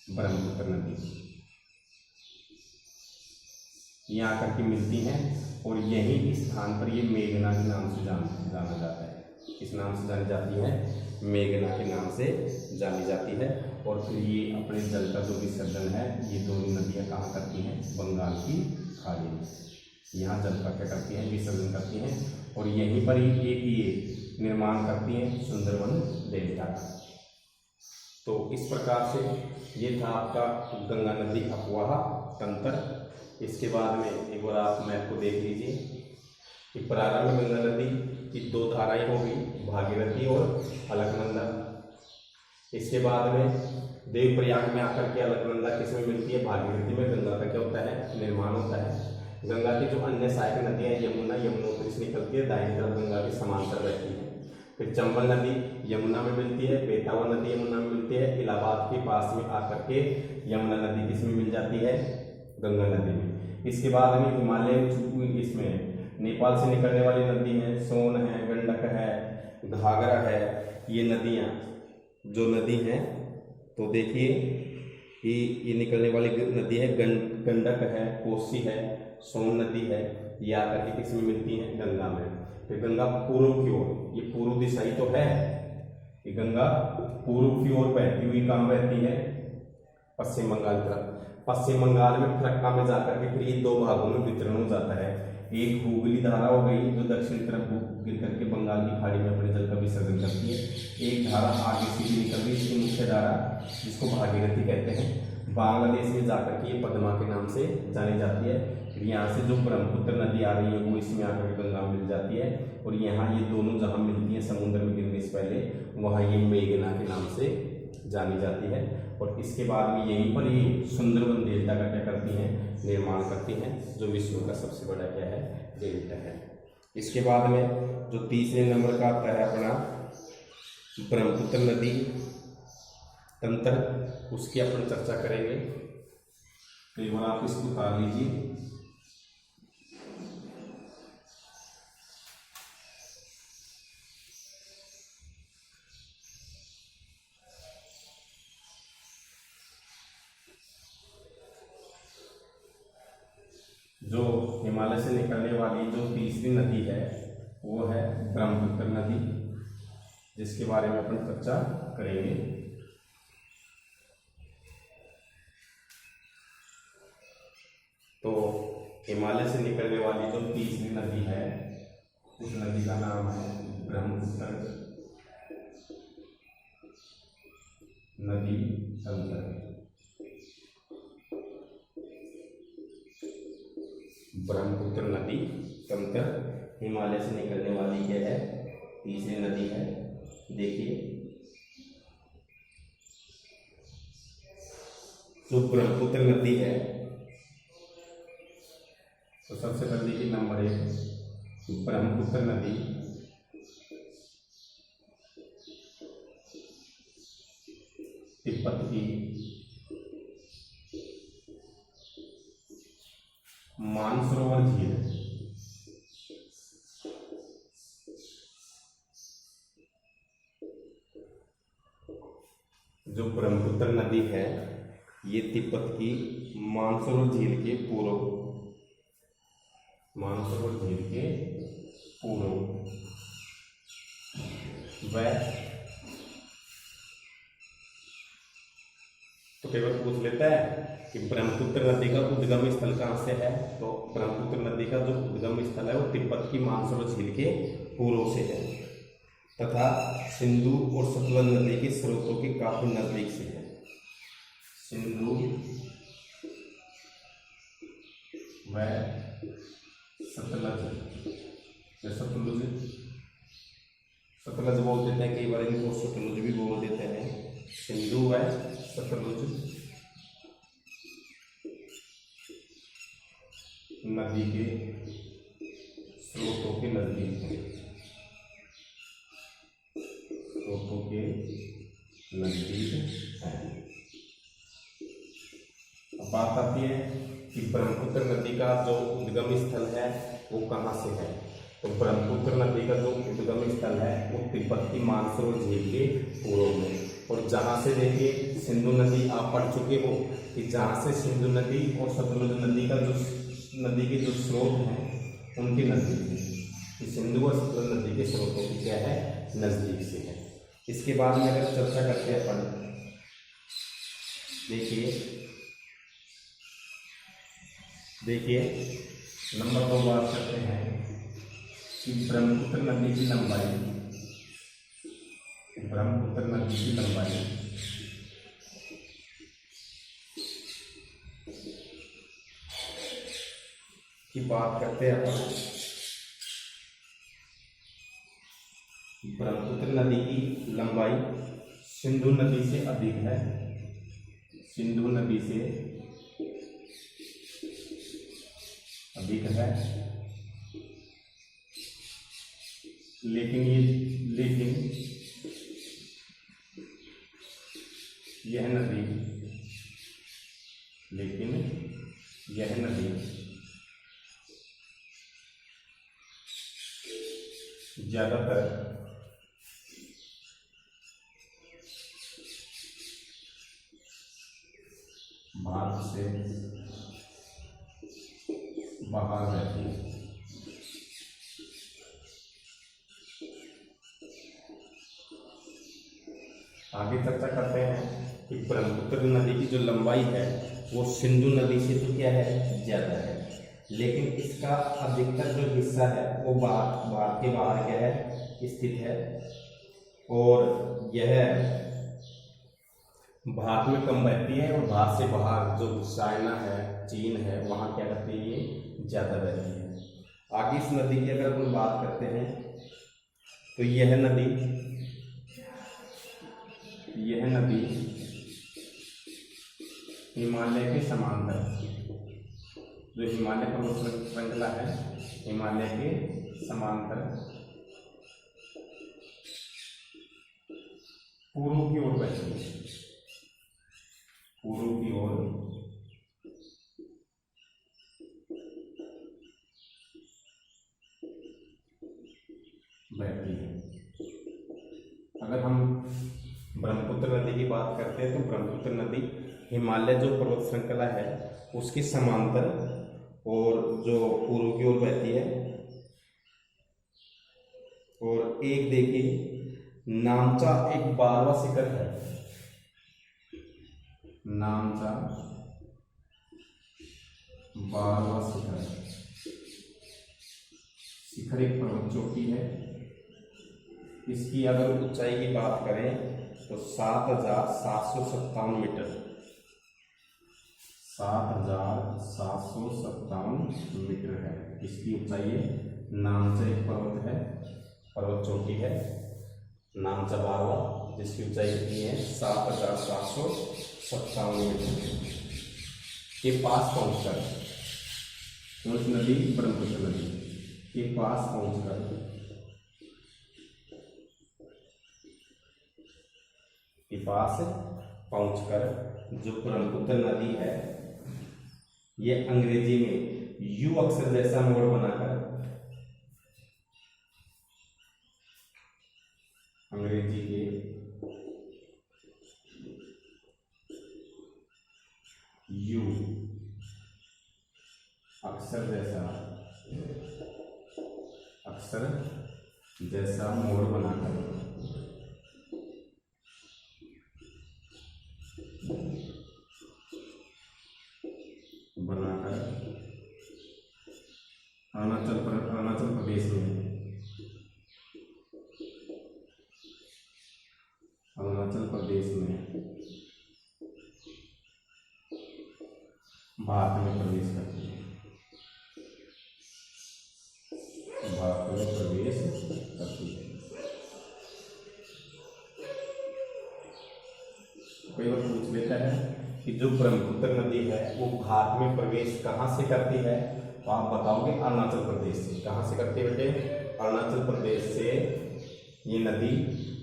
ब्रह्मपुत्र नदी, यहाँ आकर के मिलती हैं। और यही स्थान पर ये मेघना के नाम से जाना जाता है। किस नाम से जानी जाती है? मेघना के नाम से जानी जाती है। और फिर ये अपने जल का जो विसर्जन है ये दोनों नदियाँ कहाँ करती हैं? बंगाल की खाड़ी में। यहाँ जल का क्या करती हैं? विसर्जन करती हैं। और यहीं पर ही एक ये निर्माण करती हैं सुंदरवन डेल्टा का। तो इस प्रकार से ये था आपका गंगा नदी अफवाह तंत्र। इसके बाद में एक बार आप मैप को देख लीजिए कि प्रारंभ में गंगा नदी की दो धाराएं होगी, भागीरथी और अलकनंदा। इसके बाद में देवप्रयाग में आकर के अलकनंदा किसमें मिलती है? भागीरथी में गंगा का क्या होता है? निर्माण होता है। गंगा की जो अन्य सहायक नदियाँ यमुना, यमुनोत्री से निकलती है, दाहिनी तरफ गंगा के समांतर रहती है। फिर चंबल नदी यमुना में मिलती है, बेतवा नदी यमुना में मिलती है, इलाहाबाद के पास में आकर के यमुना नदी किसमें मिल जाती है? गंगा नदी में। इसके बाद में हिमालय इसमें नेपाल से निकलने वाली नदी है, सोन है, गंडक है, घाघरा है। ये नदियाँ जो नदी हैं तो देखिए ये निकलने वाली नदी है गंडक है, कोसी है, सोन नदी है। ये आकर के किसमें मिलती है? गंगा में। फिर गंगा पूर्व की ओर, ये पूर्व दिशा ही तो है, ये गंगा पूर्व की ओर बहती हुई कहाँ बहती है? पश्चिम बंगाल की तरफ। पश्चिम बंगाल में फरक्का में जाकर के फिर ये दो भागों में वितरण हो जाता है। एक हुगली धारा हो गई जो दक्षिण तरफ गिर करके बंगाल की खाड़ी में अपने जल का विसर्जन करती है। एक धारा आगे सीधी निकल गई, इसकी मुख्य धारा जिसको भागीरथी कहते हैं, बांग्लादेश में जाकर के ये पद्मा के नाम से जानी जाती है। फिर यहाँ से जो ब्रह्मपुत्र नदी आ रही है वो इसमें आकर के गंगा में मिल जाती है। और यहाँ ये दोनों जहाँ मिलती हैं समुद्र में गिरने से पहले, वहाँ ये मेघना के नाम से जानी जाती है। और इसके बाद में यहीं पर ये सुंदरवन डेल्टा का क्या करती हैं? निर्माण करती हैं, जो विश्व का सबसे बड़ा क्या है? डेल्टा है। इसके बाद में जो तीसरे नंबर का आता है अपना ब्रह्मपुत्र नदी तंत्र, उसकी अपन चर्चा करेंगे। तो एक बार आप इसको उतार लीजिए। जो हिमालय से निकलने वाली जो तीसरी नदी है वो है ब्रह्मपुत्र नदी, जिसके बारे में अपन चर्चा करेंगे। तो हिमालय से निकलने वाली जो तीसरी नदी है उस नदी का नाम है ब्रह्मपुत्र नदी तंत्र। ब्रह्मपुत्र नदी तंत्र हिमालय से निकलने वाली क्या है? तीसरी नदी है। देखिए जो ब्रह्मपुत्र नदी है तो सबसे पहले की नंबर 1 ब्रह्मपुत्र नदी तिब्बत की मानसरोवर झील जो ब्रह्मपुत्र नदी है ये तिब्बत की मानसरोवर झील के पूर्व वह तो केवल पूछ लेता है कि ब्रह्मपुत्र नदी का उद्गम स्थल कहाँ से है? तो ब्रह्मपुत्र नदी का जो उद्गम स्थल है वो तिब्बत की मानसरोवर झील के पूर्व से है तथा सिंधु और सतलज नदी के स्रोतों के काफी नजदीक से है। सिंधु व सतलज बोल देते हैं, कई बार इनको सतलुज भी बोल देते हैं। सिंधु व सतलुज नदी के स्रोतों के नजदीक है, अब बात आती है कि ब्रह्मपुत्र नदी का जो उद्गम स्थल है वो कहाँ से है? तो ब्रह्मपुत्र नदी का जो उद्गम स्थल है वो तिब्बत की मानसरोवर झील के पूर्व में, और जहाँ से देखिए सिंधु नदी आप पढ़ चुके हो कि जहाँ से सिंधु नदी और सतलुज नदी का जो नदी के जो स्रोत हैं उनकी नजदीक है, सिंधु और सतलुज नदी के स्रोतों की क्या है? नजदीक से है। इसके बाद में अगर चर्चा करते हैं अपन, देखिए नंबर 2 बात करते हैं कि ब्रह्मपुत्र नदी की लंबाई, ब्रह्मपुत्र नदी की लंबाई की बात करते हैं अपन। ब्रह्मपुत्र नदी की लंबाई सिंधु नदी से अधिक है, सिंधु नदी से अधिक है, लेकिन यह नदी ज्यादातर भारत से बाहर रहती है। आगे चर्चा करते हैं कि ब्रह्मपुत्र नदी की जो लंबाई है वो सिंधु नदी से तो क्या है, ज्यादा है, लेकिन इसका अधिकतर जो हिस्सा है वो भारत के बाहर क्या है, स्थित है, और यह भारत में कम बहती है और भारत से बाहर जो चाइना है, चीन है, वहाँ क्या करती है, ये ज़्यादा बहती है। आगे इस नदी की अगर हम बात करते हैं तो यह नदी हिमालय के समांतर, जो हिमालय पर्वत श्रृंखला है, हिमालय के समांतर पूर्व की ओर बहती है, पूर्व की ओर बहती है। अगर हम ब्रह्मपुत्र नदी की बात करते हैं तो ब्रह्मपुत्र नदी हिमालय जो पर्वत श्रृंखला है उसके समांतर और जो पूर्व की ओर बहती है। और एक देखिए नामचा एक 12वां शिखर है, नामचा 12वां शिखर एक पर्वत चोटी है। इसकी अगर ऊंचाई की बात करें तो 7,757 मीटर, 7,757 मीटर है इसकी ऊंचाई है। नामचा एक पर्वत है, पर्वत चोटी है, नामचा 12वां, जिसकी ऊंचाई कितनी है, 7,757 मीटर के पास पहुंचकर, कौन सी नदी, ब्रह्मपुत्र नदी के पास पहुंचकर जो ब्रह्मपुत्र नदी है ये अंग्रेजी में यू अक्षर जैसा मोड़ बनाकर, अंग्रेजी के यू अक्षर जैसा मोड़ बनाकर अरुणाचल प्रदेश में भारत में प्रवेश करती है, भारत में प्रवेश करती है। कोई बार पूछ लेता है कि जो ब्रह्मपुत्र नदी है वो भारत में प्रवेश कहाँ से करती है, तो आप बताओगे अरुणाचल प्रदेश से। कहाँ से करती है बेटे, अरुणाचल प्रदेश से ये नदी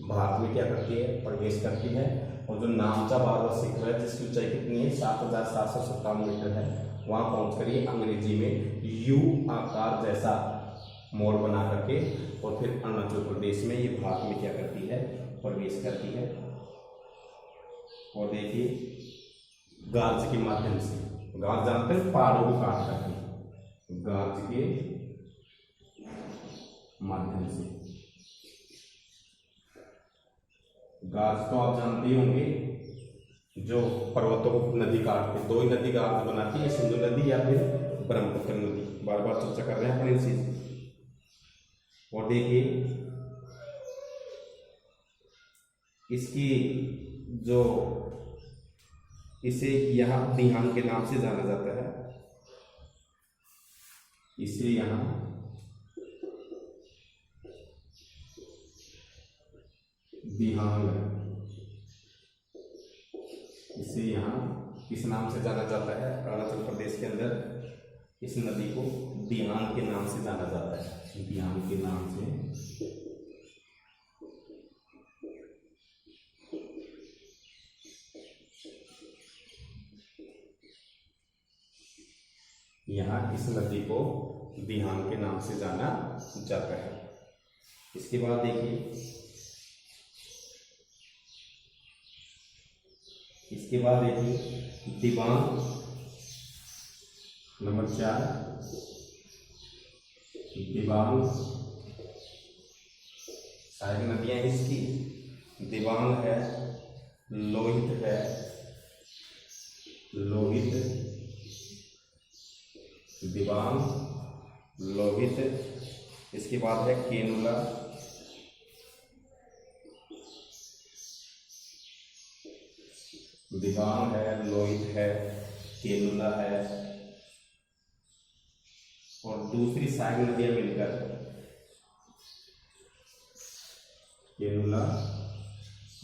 भारत में क्या करती है, प्रवेश करती है। और जो नामचा 12वां शिखर है जिसकी ऊंचाई कितनी है, 7,757 मीटर है, वहां पहुंचकर ये अंग्रेजी में यू आकार जैसा मोड़ बना करके और फिर अरुणाचल प्रदेश में ये भारत में क्या करती है, प्रवेश करती है। और देखिए गार्ज के माध्यम से, गार्ज जानते हैं पहाड़ों को काट करके, गार्ज के माध्यम से गाज तो आप जानते ही होंगे, जो पर्वतों को नदी काटते, दो ही नदी गाज बनाती है, सिंधु नदी या फिर ब्रह्मपुत्र नदी। बार बार चर्चा कर रहे हैं अपन इस चीज की। और देखिए इसकी जो, इसे यहाँ दिहान के नाम से जाना जाता है, इसे यहाँ दिहांग, इसे यहाँ किस नाम से जाना जाता है? अरुणाचल प्रदेश के अंदर इस नदी को दिहांग के नाम से जाना जाता है, दिहांग के नाम से। यहाँ इस नदी को दिहांग के नाम से जाना जाता है। इसके बाद देखिए, इसके बाद देखिए दिबांग नंबर 4, दिबांग सारी नदियां इसकी, दिबांग है, लोहित है, लोहित, दिबांग, लोहित। इसके बाद है केनुला, दिबांग है, लोहित है, केनुला है, और दूसरी सहायक नदियां मिलकर केनुला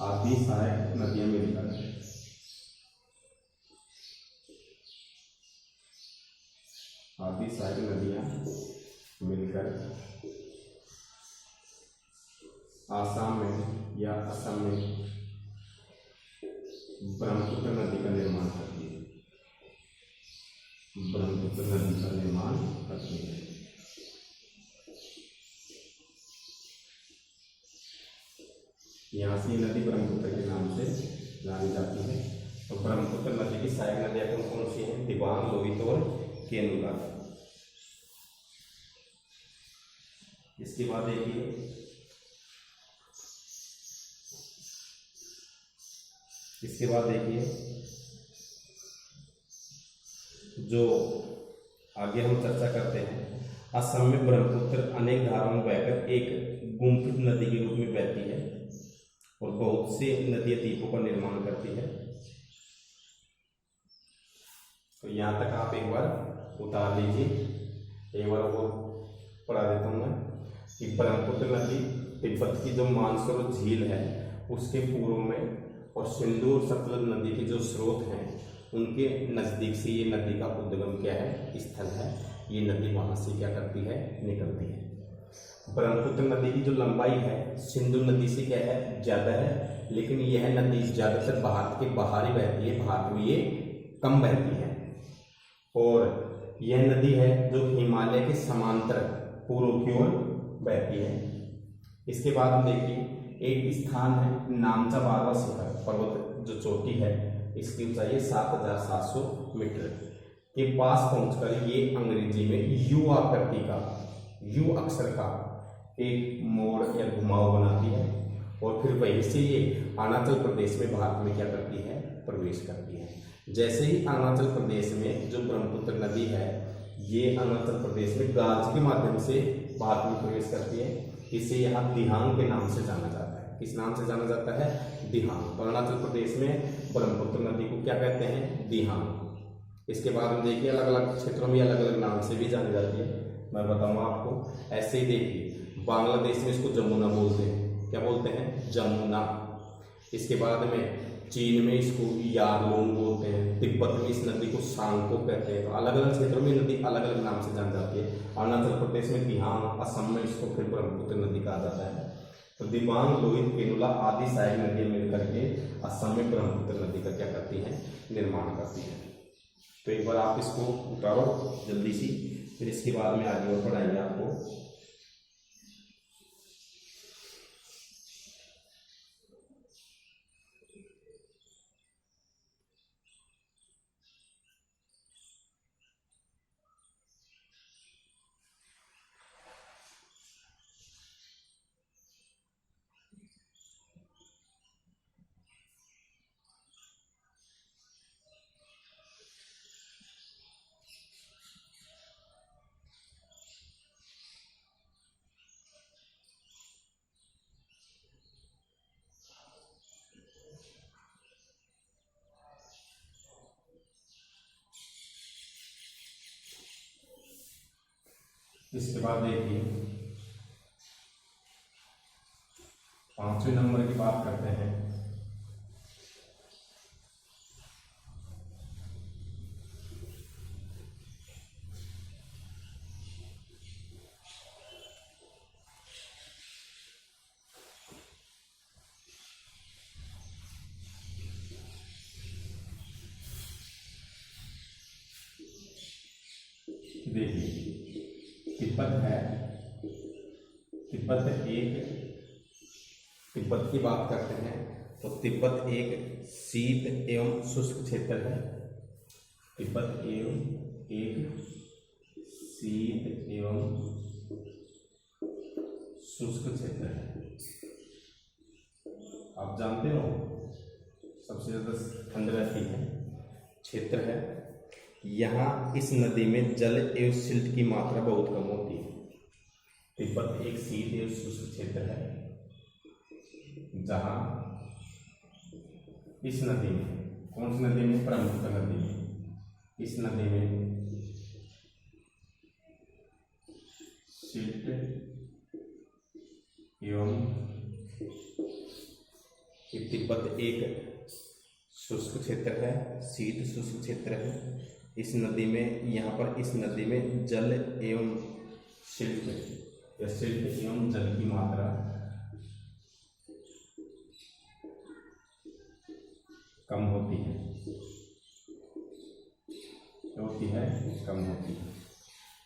आदि सहायक नदियां मिलकर आदि सहायक नदियां मिलकर आसाम में या असम में ब्रह्मपुत्र नदी का निर्माण करती है, ब्रह्मपुत्र नदी का निर्माण करती है। यहाँ से नदी ब्रह्मपुत्र के नाम से जानी जाती है। तो ब्रह्मपुत्र नदी की सहायक नदियां कौन कौन सी हैं? दिबांग, लोहित और केनुला। इसके बाद देखिए, इसके बाद देखिए जो आगे हम चर्चा करते हैं, असम में ब्रह्मपुत्र अनेक धाराओं में बहकर एक गुम्फित नदी के रूप में बहती है और बहुत से नदी द्वीपों का निर्माण करती है। तो यहाँ तक आप एक बार उतार लीजिए, एक बार वो पढ़ा देता हूँ मैं कि ब्रह्मपुत्र नदी तिब्बत की जो मानसरोवर झील है उसके पूर्व में और सिंधु और सतलज नदी के जो स्रोत हैं उनके नज़दीक से ये नदी का उद्गम क्या है, स्थल है। ये नदी वहाँ से क्या करती है, निकलती है। ब्रह्मपुत्र नदी की जो लंबाई है सिंधु नदी से क्या है, ज़्यादा है, लेकिन यह नदी ज़्यादातर भारत के बाहर ही बहती है, भारत में ये कम बहती है। और यह नदी है जो हिमालय के समांतर पूर्व की ओर बहती है। इसके बाद हम देखिए एक स्थान है नामचा बारवा शिखर पर्वत, जो चोटी है इसकी ऊंचाई 7,700 मीटर के पास पहुंचकर ये अंग्रेजी में यू आकृति का, यू अक्षर का एक मोड़ या घुमाव बनाती है और फिर वहीं से ये अरुणाचल प्रदेश में भारत में क्या करती है, प्रवेश करती है। जैसे ही अरुणाचल प्रदेश में जो ब्रह्मपुत्र नदी है ये अरुणाचल प्रदेश में गाज के माध्यम से भारत में प्रवेश करती है, इसे यहाँ दिहांग के नाम से जाना जाता है। किस नाम से जाना जाता है, दिहांग। तो अरुणाचल प्रदेश में ब्रह्मपुत्र नदी को क्या कहते हैं, दिहांग। इसके बाद में देखिए अलग अलग क्षेत्रों में अलग अलग नाम से भी जानी जाती है, मैं बताऊंगा आपको। ऐसे ही देखिए बांग्लादेश में इसको जमुना बोलते हैं, क्या बोलते हैं, जमुना। इसके बाद में चीन में इसको यारलूंग बोलते हैं, तिब्बत में इस नदी को सांगपो कहते हैं। तो अलग अलग क्षेत्रों में नदी अलग अलग नाम से जानी जाती है। अरुणाचल प्रदेश में दिहांग, असम में इसको फिर ब्रह्मपुत्र नदी कहा जाता है। तो दिबांग, लोहित, केनुला आदि सहायक नदियां मिलकर के असम में ब्रह्मपुत्र नदी का क्या करती हैं, निर्माण करती है। तो एक बार आप इसको उतारो जल्दी सी, फिर इसके बाद में आगे और पढ़ाएंगे आपको। इसके बाद देखिए 5वें नंबर की बात करते हैं। देखिए तिब्बत है, तिब्बत की बात करते हैं तो तिब्बत एक शीत एवं शुष्क क्षेत्र है। तिब्बत एक शीत एवं शुष्क क्षेत्र है। आप जानते हो सबसे ज्यादा ठंड रहती है क्षेत्र है। यहाँ इस नदी में जल एवं सिल्ट की मात्रा बहुत कम होती है। तिब्बत एक शीत एवं शुष्क क्षेत्र है जहाँ इस नदी में, कौन सी नदी में, ब्रह्मपुत्र नदी में, इस नदी में सिल्ट एवं तिब्बत एक शुष्क क्षेत्र है, शीत शुष्क क्षेत्र है। इस नदी में, यहाँ पर इस नदी में जल एवं सिल्ट या सिल्ट एवं जल की मात्रा कम होती है, कम होती है।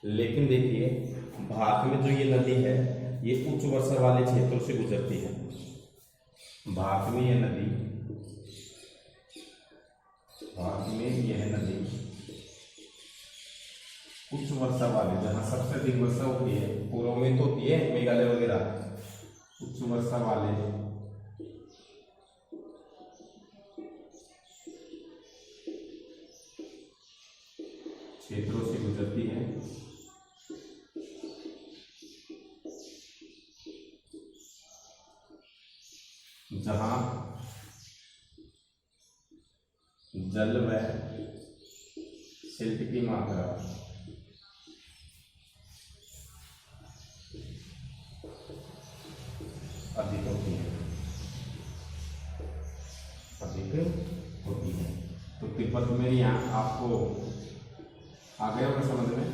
लेकिन देखिए भारत में जो ये नदी है ये उच्च वर्षा वाले क्षेत्रों से गुजरती है। भारत में यह नदी उच्च वर्षा वाले, जहाँ सबसे अधिक वर्षा होती है, पूर्व में तो होती है मेघालय वगैरह, उच्च वर्षा वाले क्षेत्रों से गुजरती है। जहाँ जल व सिल्ट की मात्रा अधिक होती है। तो तिब्बत में यहाँ आपको आ गया होगा समझ में।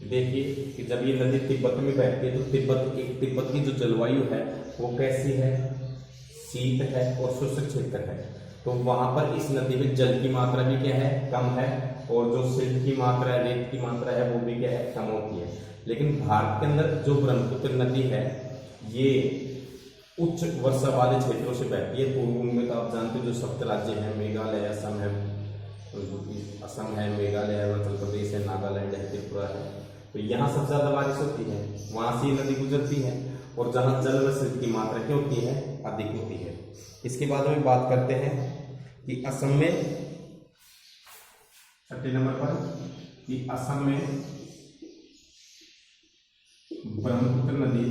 देखिए कि जब ये नदी तिब्बत में बहती है तो तिब्बत की जो जलवायु है वो कैसी है, शीत है और शुष्क क्षेत्र है। तो वहां पर इस नदी में जल की मात्रा भी क्या है, कम है, और जो सिल्ट की मात्रा है, रेत की मात्रा है, वो भी क्या है, कम होती है। लेकिन भारत के अंदर जो ब्रह्मपुत्र नदी है ये उच्च वर्षा वाले क्षेत्रों से बहती है। पूर्व में तो आप जानते हो जो सप्त राज्य हैं, मेघालय, असम है, मेघालय, अरुणाचल प्रदेश है, नागालैंड है, त्रिपुरा है। तो यहाँ सबसे ज्यादा बारिश होती है, वहां से ये नदी गुजरती है, और जहाँ जल व सिल्ट की मात्रा क्या होती है, अधिक होती है। इसके बाद में बात करते हैं कि असम में, 6 नंबर पर, कि असम में ब्रह्मपुत्र नदी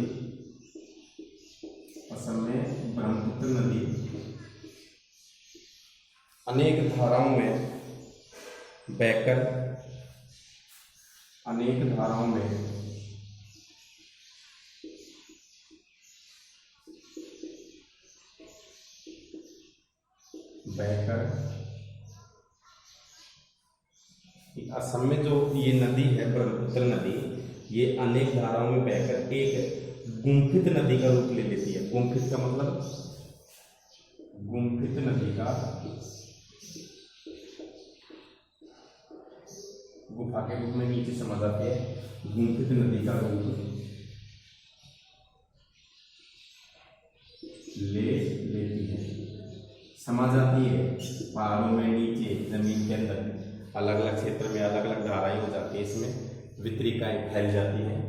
अनेक धाराओं में बहकर असम में जो ये नदी है ब्रह्मपुत्र नदी, ये अनेक धाराओं में बहकर एक गुम्फित नदी का रूप ले लेती है। गुम्फित का मतलब, गुम्फित नदी का, गुफा के रूप में नीचे समझ आती है, गुम्फित नदी का रूप ले लेती है, समझ आती है। पहाड़ों में, नीचे जमीन के अंदर अलग अलग क्षेत्र में अलग अलग धाराएं हो जाती है, इसमें वितरिकाएं फैल जाती हैं।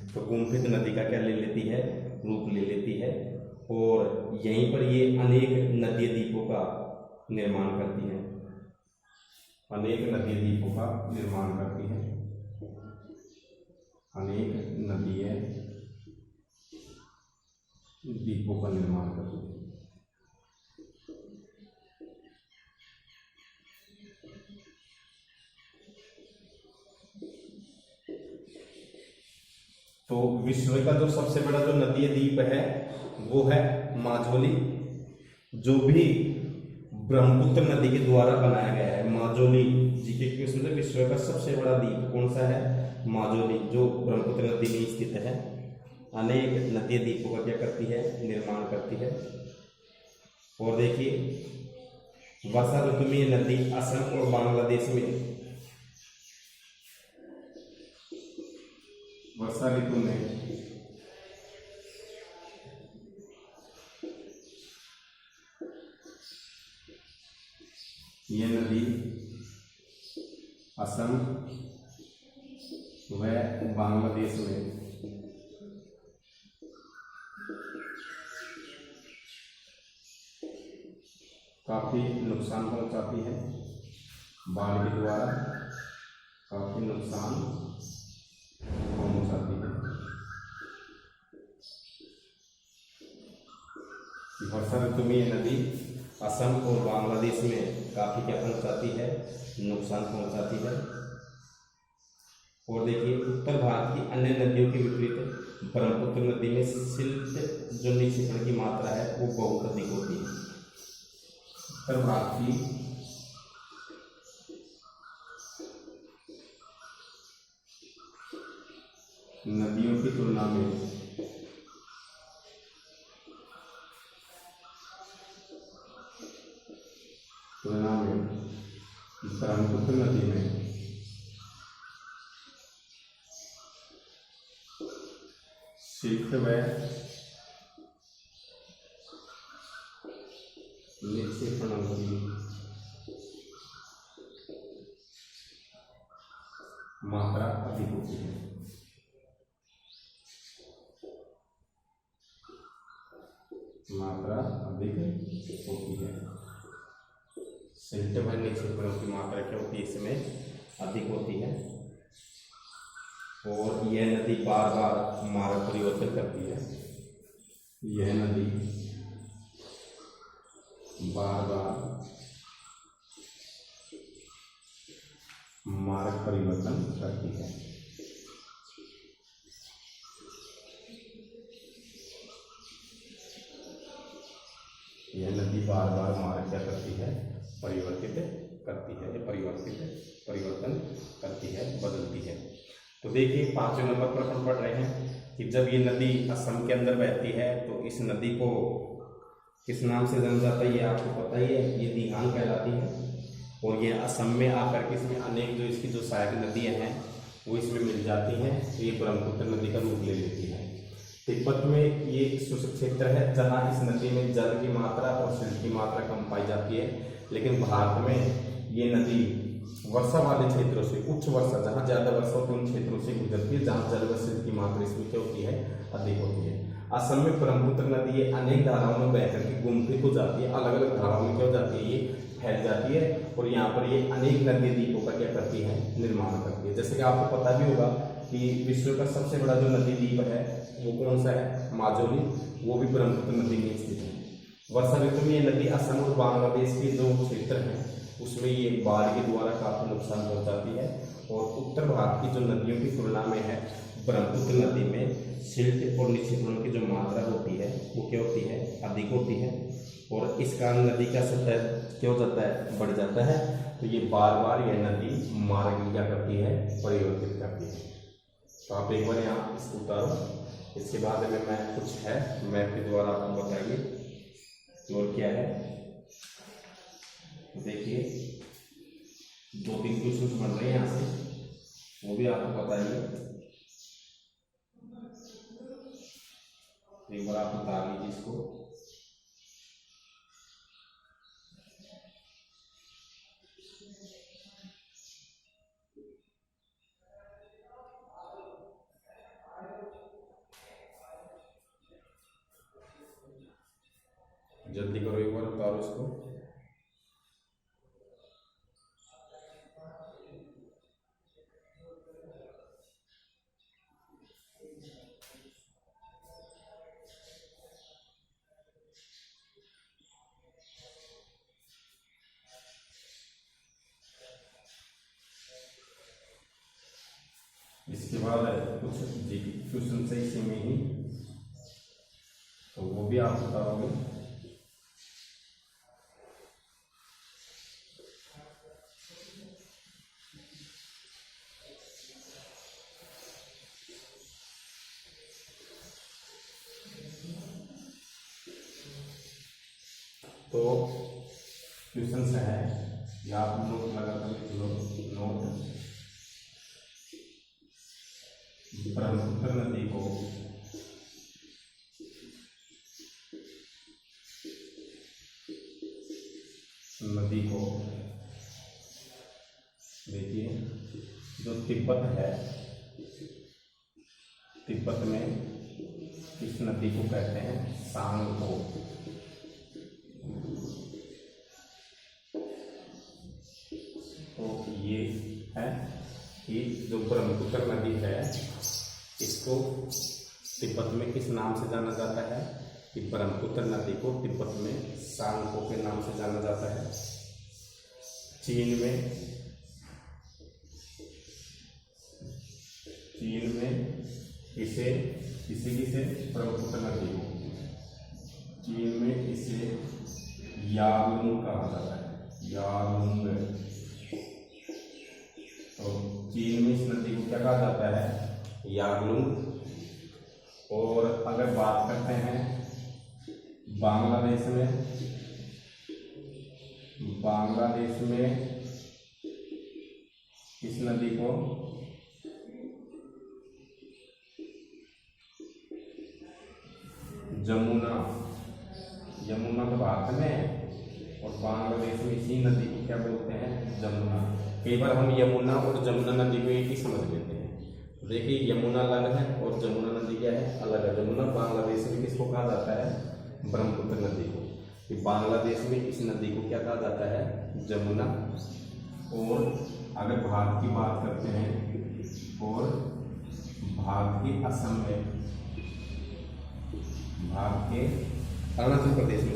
तो गुम्फित नदी का क्या ले लेती है, रूप ले लेती है, और यहीं पर ये अनेक नदी द्वीपों का निर्माण करती है, अनेक नदी द्वीपों का निर्माण करती है, अनेक नदियां द्वीपों का निर्माण करती है। तो विश्व का जो सबसे बड़ा जो नदीय द्वीप है वो है माजुली, जो भी ब्रह्मपुत्र नदी के द्वारा बनाया गया है। माजुली जीके क्वेश्चन में विश्व का सबसे बड़ा द्वीप कौन सा है? माजुली, जो ब्रह्मपुत्र नदी में स्थित है। अनेक नदी द्वीपों का क्या करती है? निर्माण करती है। और देखिए वर्षा ऋतु में ये नदी असम और बांग्लादेश में, वर्षा ऋतु में ये नदी असम व बांग्लादेश में काफी नुकसान पहुंचाती है। बाढ़ के द्वारा काफी नुकसान पहुंचाती है। वर्षा ऋतु में ये नदी असम और बांग्लादेश में काफी क्या पहुंचाती है? नुकसान पहुंचाती है। और देखिए उत्तर भारत की अन्य नदियों के विपरीत ब्रह्मपुत्र नदी में सिल्ट जो निक्षेपण की मात्रा है वो बहुत अधिक होती है। उत्तर भारत की नदियों की तुलना में ब्रह्मपुत्र नदी में सिल्ट व निक्षेपणों की मात्रा अधिक होती है। मात्रा अधिक होती है। सिल्ट व निक्षेपणों की मात्रा क्या होती है? इसमें अधिक होती है। और यह नदी बार बार मार्ग परिवर्तन करती है। यह नदी बार बार मार्ग परिवर्तन करती है। यह नदी बार बार मार्ग क्या करती है? परिवर्तित करती है। परिवर्तन करती है, बदलती है। तो देखिए 5वें नंबर पर अपन पढ़ रहे हैं कि जब ये नदी असम के अंदर बहती है तो इस नदी को किस नाम से जाना जाता है? ये आपको पता ही है, ये दिहांग कहलाती है। और ये असम में आकर के इसमें अनेक जो इसकी जो सहायक नदियां हैं वो इसमें मिल जाती हैं, तो ये ब्रह्मपुत्र नदी का रूप ले लेती है। तिब्बत में ये शुष्क क्षेत्र है जहाँ इस नदी में जल की मात्रा और सिल्ट की मात्रा कम पाई जाती है। लेकिन भारत में ये नदी वर्षा वाले क्षेत्रों से, उच्च वर्षा जहाँ ज्यादा वर्षा होती है उन क्षेत्रों से गुजरती है जहाँ जल व सिल्ट की मात्रा इसमें क्या होती है? अधिक होती है। असम में ब्रह्मपुत्र नदी ये अनेक धाराओं में बहकर के गुम्फित हो जाती है, अलग अलग धाराओं में क्या हो जाती है? ये फैल जाती है। और यहाँ पर ये अनेक नदी द्वीपों का क्या करती है? निर्माण करती है। जैसे कि आपको पता भी होगा कि विश्व का सबसे बड़ा जो नदी द्वीप है वो कौन सा है? माजुली, वो भी ब्रह्मपुत्र नदी में स्थित है। वर्षा ऋतु में ये नदी असम और बांग्लादेश के जो क्षेत्र हैं उसमें ये बाढ़ के द्वारा काफी नुकसान पहुंचाती है। और उत्तर भारत की जो नदियों की तुलना में है ब्रह्मपुत्र नदी में सिल्ट और निक्षेपणों की जो मात्रा होती है वो क्या होती है? अधिक होती है। और इस कारण नदी का सतह क्या हो जाता है? बढ़ जाता है। तो ये बार बार यह नदी मार्ग क्या करती है? परिवर्तित करती है। तो आप एक बार यहाँ इसको उतारो। इसके बाद में मैं कुछ है मैप के द्वारा आपको बताइए और क्या है। देखिए 2-3 क्वेश्चन बन रहे हैं यहाँ से, वो भी आपको बताइए। एक बार आप उतार लीजिए इसको। जल्दी करो, एक बार उतारो इसको। बाद कुछ जीके क्वेश्चन से इसी में ही, तो वो भी आप बताओगे। तो क्वेश्चन है या आप नोट लगा कर लिख लो। नोट, ब्रह्मपुत्र नदी को देखिए, जो तिब्बत है, तिब्बत में इस नदी को कहते हैं सांगपो। तो ये है कि जो ब्रह्मपुत्र नदी है, इसको तिब्बत में किस नाम से जाना जाता है कि ब्रह्मपुत्र नदी को तिब्बत में सांगपो के नाम से जाना जाता है। चीन में इसे ब्रह्मपुत्र नदी को चीन में इसे यारलुंग कहा जाता है। यारलुंग। तो चीन में इस नदी को क्या कहा जाता है? यारलुंग। और अगर बात करते हैं बांग्लादेश में इस नदी को यमुना तो भारत में, और बांग्लादेश में इसी नदी को क्या बोलते हैं? जमुना। कई बार हम यमुना और जमुना नदी को एक ही समझ लेते हैं। देखिए, यमुना अलग है और जमुना नदी क्या है? अलग है। जमुना बांग्लादेश में किसको कहा जाता है? ब्रह्मपुत्र नदी को। कि बांग्लादेश में इस नदी को क्या कहा जाता है? जमुना। और अगर भारत की बात करते हैं, और भारत के असम में, भारत के अरुणाचल प्रदेश में,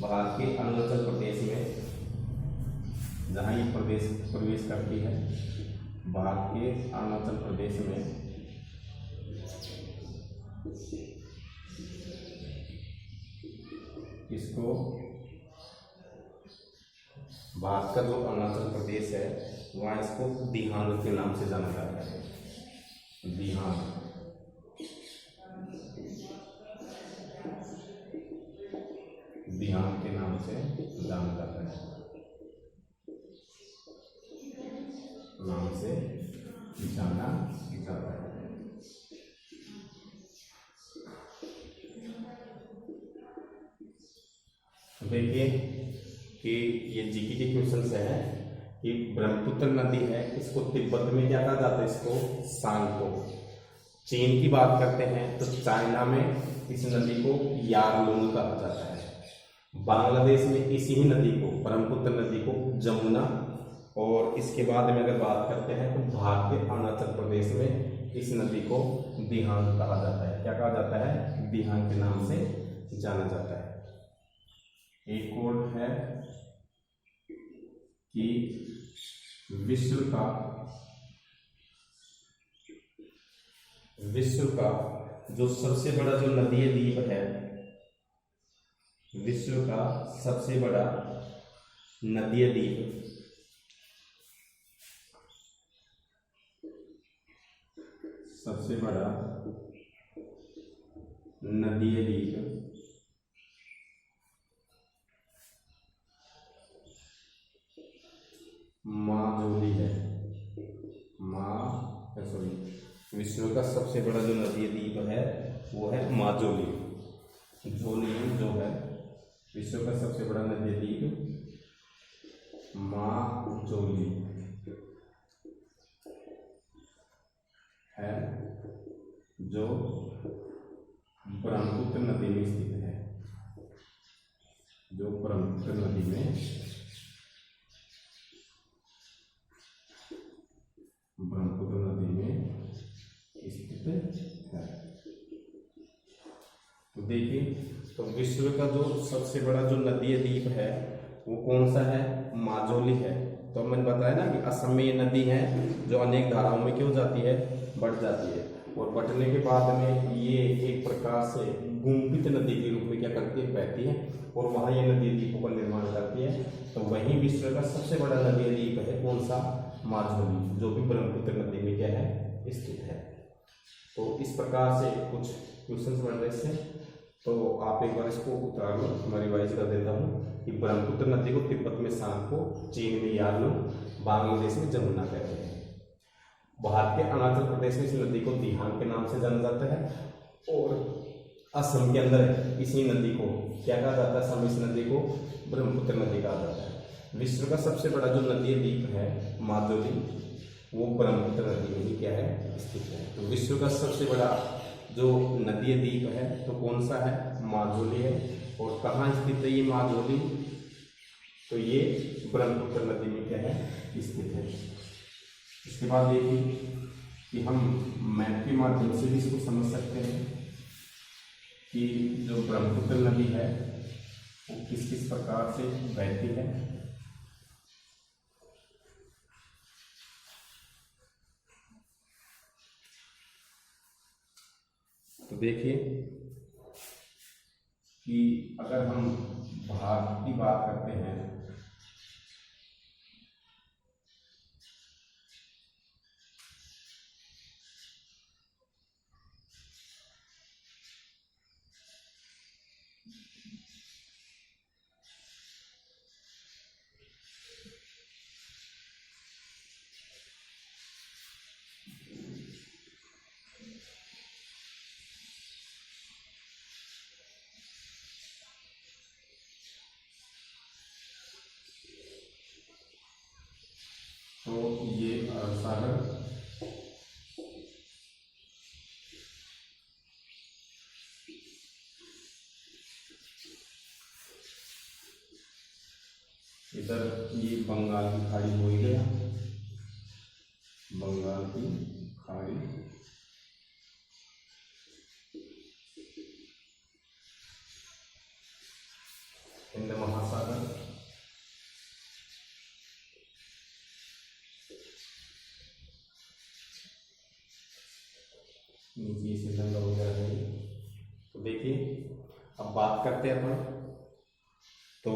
भारत के अरुणाचल प्रदेश में जहाँ ये प्रवेश करती है, भारत के अरुणाचल प्रदेश में इसको, भारत का जो अरुणाचल प्रदेश है वहाँ इसको दिहांग के नाम से जाना जाता है। दिहांग। दिहांग के नाम से जाना जाता है। देखिए कि ये जीके के क्वेश्चन है कि ब्रह्मपुत्र नदी है, इसको तिब्बत में क्या कहा जाता है? इसको सांगपो। चीन की बात करते हैं तो चाइना में इस नदी को यारलुंग कहा जाता है। बांग्लादेश में इसी ही नदी को, ब्रह्मपुत्र नदी को, जमुना। और इसके बाद में अगर बात करते हैं तो भारत के अरुणाचल प्रदेश में इस नदी को दिहांग कहा जाता है। क्या कहा जाता है? दिहांग के नाम से जाना जाता है। एक और है कि विश्व का जो सबसे बड़ा जो नदीय द्वीप है, विश्व का सबसे बड़ा नदीय द्वीप, सबसे बड़ा नदीय द्वीप माजुली है। विश्व का सबसे बड़ा जो नदीय द्वीप है वो है माजुली। जो है विश्व का सबसे बड़ा नदीय द्वीप माजुली है, जो ब्रह्मपुत्र नदी में स्थित है। जो ब्रह्मपुत्र नदी में स्थित है। तो देखिए, तो विश्व का जो सबसे बड़ा जो नदीय द्वीप है वो कौन सा है? माजुली है। तो मैंने बताया ना कि असम में ये नदी है जो अनेक धाराओं में क्यों जाती है? बढ़ जाती है, और बढ़ने के बाद में ये एक प्रकार से गुम्फित नदी के रूप में क्या करती है? बहती है, और वहाँ ये नदी द्वीपों का निर्माण करती है। तो वहीं विश्व का सबसे बड़ा नदी द्वीप है कौन सा? माजुली, जो कि ब्रह्मपुत्र नदी में क्या है? स्थित है। तो इस प्रकार से कुछ क्वेश्चंस बन रहे इससे, तो आप एक बार इसको उतार लो, मैं रिवाइज कर देता हूँ कि ब्रह्मपुत्र नदी को तिब्बत में शाम को, चीन में यालुंग, बांग्लादेश में जमुना कहते हैं। भारत के अरुणाचल प्रदेश में इस नदी को दिहांग के नाम से जाना जाता है, और असम के अंदर इसी नदी को क्या कहा जाता है? असम इस नदी को ब्रह्मपुत्र नदी कहा जाता है। विश्व का सबसे बड़ा जो नदी द्वीप है माजुली, वो ब्रह्मपुत्र नदी में ही क्या है? स्थित है। तो विश्व का सबसे बड़ा जो नदी द्वीप है तो कौन सा है? माजुली है। और कहाँ स्थित है ये माजुली? तो ये ब्रह्मपुत्र नदी में क्या है? स्थित है। इसके बाद देखिए कि हम मैप के माध्यम से भी इसको समझ सकते हैं कि जो ब्रह्मपुत्र नदी है वो किस किस प्रकार से बहती है। तो देखिए कि अगर हम भारत की बात करते हैं तो ये अरब सागर, इधर ये बंगाल की खाड़ी हो ही गया, बंगाल की खाड़ी, हिंद महासागर, नीचे श्रीलंका वगैरह है। तो देखिए अब बात करते हैं अपन, तो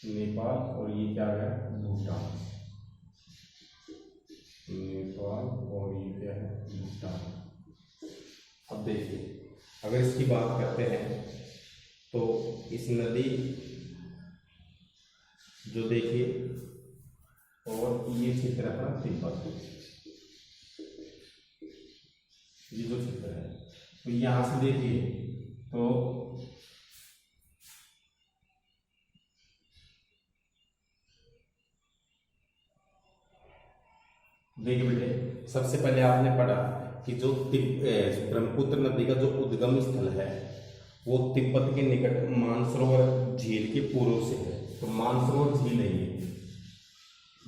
नेपाल और ये क्या है? भूटान। नेपाल और ये क्या है? भूटान। अब देखिए अगर इसकी बात करते हैं तो इस नदी जो देखिए, और ये क्षेत्र है तिब्बत, ये जो क्षेत्र है, तो यहां से देखिए तो देखिए बेटे, सबसे पहले आपने पढ़ा कि जो ब्रह्मपुत्र नदी का जो उद्गम स्थल है वो तिब्बत के निकट मानसरोवर झील के पूर्व से है। तो मानसरोवर झील है,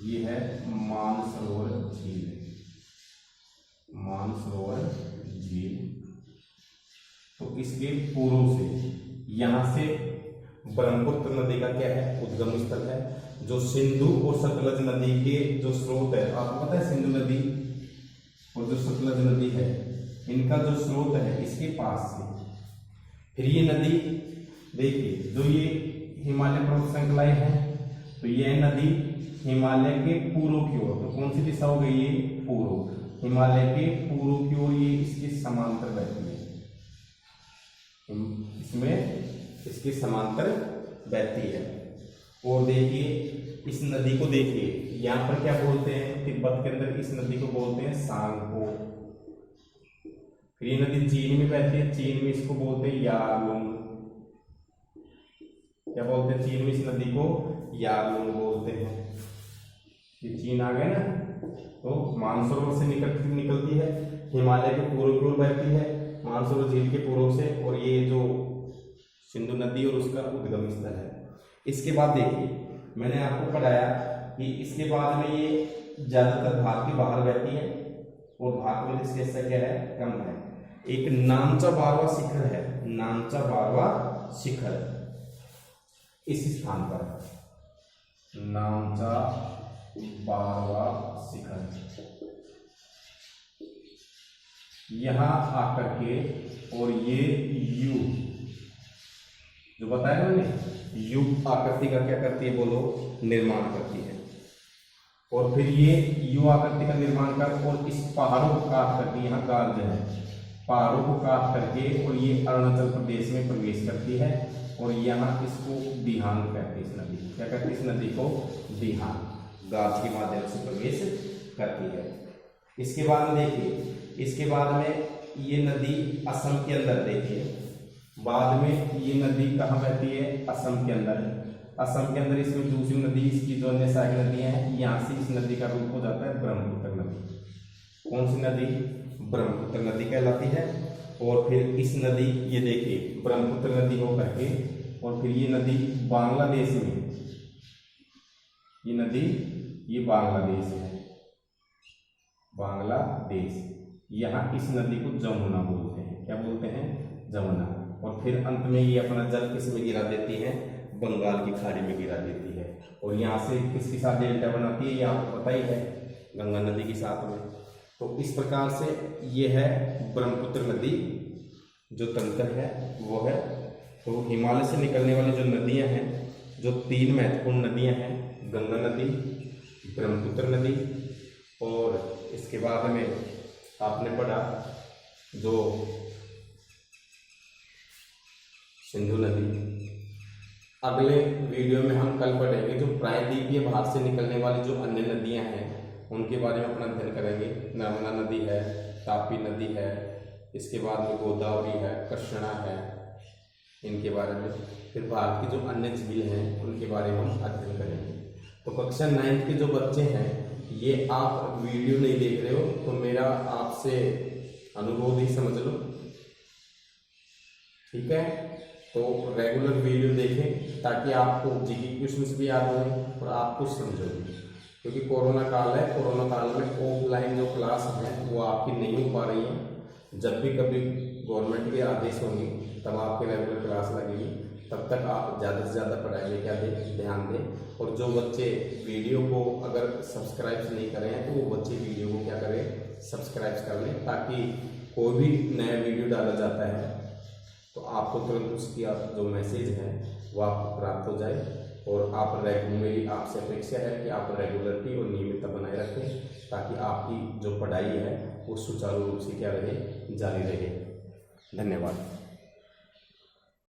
ये है मानसरोवर झील, मानसरोवर झील। तो इसके पूर्व से, यहां से ब्रह्मपुत्र नदी का क्या है? उद्गम स्थल है, जो सिंधु और सतलज नदी के जो स्रोत है, आपको पता है सिंधु नदी और जो सतलज नदी है इनका जो स्रोत है इसके पास से। फिर ये नदी देखिए, जो ये हिमालय पर्वत श्रृंखलाएं है, तो यह नदी हिमालय के पूर्व की ओर, तो कौन सी दिशा हो गई? ये पूर्व, हिमालय के पूर्व की ओर ये इसके समांतर बहती है, इसमें इसके समांतर बहती है। और देखिए इस नदी को देखिए, यहाँ पर क्या बोलते हैं? तिब्बत के अंदर इस नदी को बोलते हैं सांगपो। फिर ये नदी चीन में बहती है, चीन में इसको बोलते हैं यालुंग। क्या बोलते हैं? चीन में इस नदी को यालुंग बोलते हैं। ये चीन आ गए ना, तो मानसरोवर से निकलती है, हिमालय के पूर्व की ओर बहती है, मानसरोवर झील के पूर्व से, और ये जो सिंधु नदी और उसका उद्गम स्थल है। इसके बाद देखिए मैंने आपको पढ़ाया कि इसके बाद में ये ज्यादातर भारत के बाहर बहती है, और भारत में इसके हिस्सा क्या है? कम है। एक नामचा बारवा शिखर है, नामचा बारवा शिखर, इस स्थान पर नामचा 12वां शिखर, यहां आकर के, और ये यू जो बताया मैंने, यू आकृति का क्या करती है बोलो, निर्माण करती है। और फिर ये यू आकृति का निर्माण कर और इस पहाड़ों को काट करके, यहाँ गार्ज है, पहाड़ों को काट करके और ये अरुणाचल प्रदेश में प्रवेश करती है। और यहाँ इसको दिहांग कहते हैं, इस नदी क्या कहते हैं, इस नदी को दिहांग, गार्ज के माध्यम से प्रवेश करती है। इसके बाद देखिए, इसके बाद में ये नदी असम के अंदर, देखिए बाद में ये नदी कहाँ बहती है, असम के अंदर। असम के अंदर इसमें दूसरी नदी, इसकी जो अन्य सहायक नदियां हैं, यहाँ से इस नदी का रूप हो जाता है ब्रह्मपुत्र नदी। कौन सी नदी, ब्रह्मपुत्र नदी कहलाती है। और फिर इस नदी, ये देखिए ब्रह्मपुत्र नदी हो करके, और फिर ये नदी बांग्लादेश में, ये नदी ये बांग्लादेश है, बांग्लादेश, यहाँ इस नदी को जमुना बोलते हैं। क्या बोलते हैं, जमुना। और फिर अंत में ये अपना जल किस में गिरा देती है, बंगाल की खाड़ी में गिरा देती है। और यहाँ से किसके साथ डेल्टा बनाती है, ये आपको पता ही है, गंगा नदी के साथ में। तो इस प्रकार से ये है ब्रह्मपुत्र नदी जो तंत्र है वो है। तो हिमालय से निकलने वाली जो नदियाँ हैं, जो 3 महत्वपूर्ण नदियाँ हैं, गंगा नदी, ब्रह्मपुत्र नदी, और इसके बाद में आपने पढ़ा जो सिंधु नदी। अगले वीडियो में हम कल पढ़ेंगे जो प्रायद्वीपीय भाग से निकलने वाली जो अन्य नदियां हैं उनके बारे में अपना अध्ययन करेंगे। नर्मदा नदी है, तापी नदी है, इसके बाद में गोदावरी है, कृष्णा है, इनके बारे में। फिर भारत की जो अन्य झील हैं उनके बारे में हम अध्ययन करेंगे। तो कक्षा 9 के जो बच्चे हैं, ये आप वीडियो नहीं देख रहे हो तो मेरा आपसे अनुरोध ही समझ लो, ठीक है। तो रेगुलर वीडियो देखें ताकि आपको जीके क्वेश्चंस भी याद हों और आप कुछ समझोगे। क्योंकि कोरोना काल है, कोरोना काल में ऑफलाइन जो क्लास है वो आपकी नहीं हो पा रही है। जब भी कभी गवर्नमेंट के आदेश होंगे तब आपकी रेगुलर क्लास लगेगी। तब तक आप ज़्यादा से ज़्यादा पढ़ाई में क्या दें, ध्यान दें। और जो बच्चे वीडियो को अगर सब्सक्राइब नहीं करें हैं तो वो बच्चे वीडियो को क्या करें, सब्सक्राइब कर लें, ताकि कोई भी नया वीडियो डाला जाता है तो आपको तुरंत उसकी जो मैसेज है वो आपको प्राप्त हो जाए। और आप मेरी आपसे अपेक्षा है कि आप रेगुलरिटी और नियमितता बनाए रखें ताकि आपकी जो पढ़ाई है वो सुचारू रूप से क्या रहे, जारी रहे। धन्यवाद।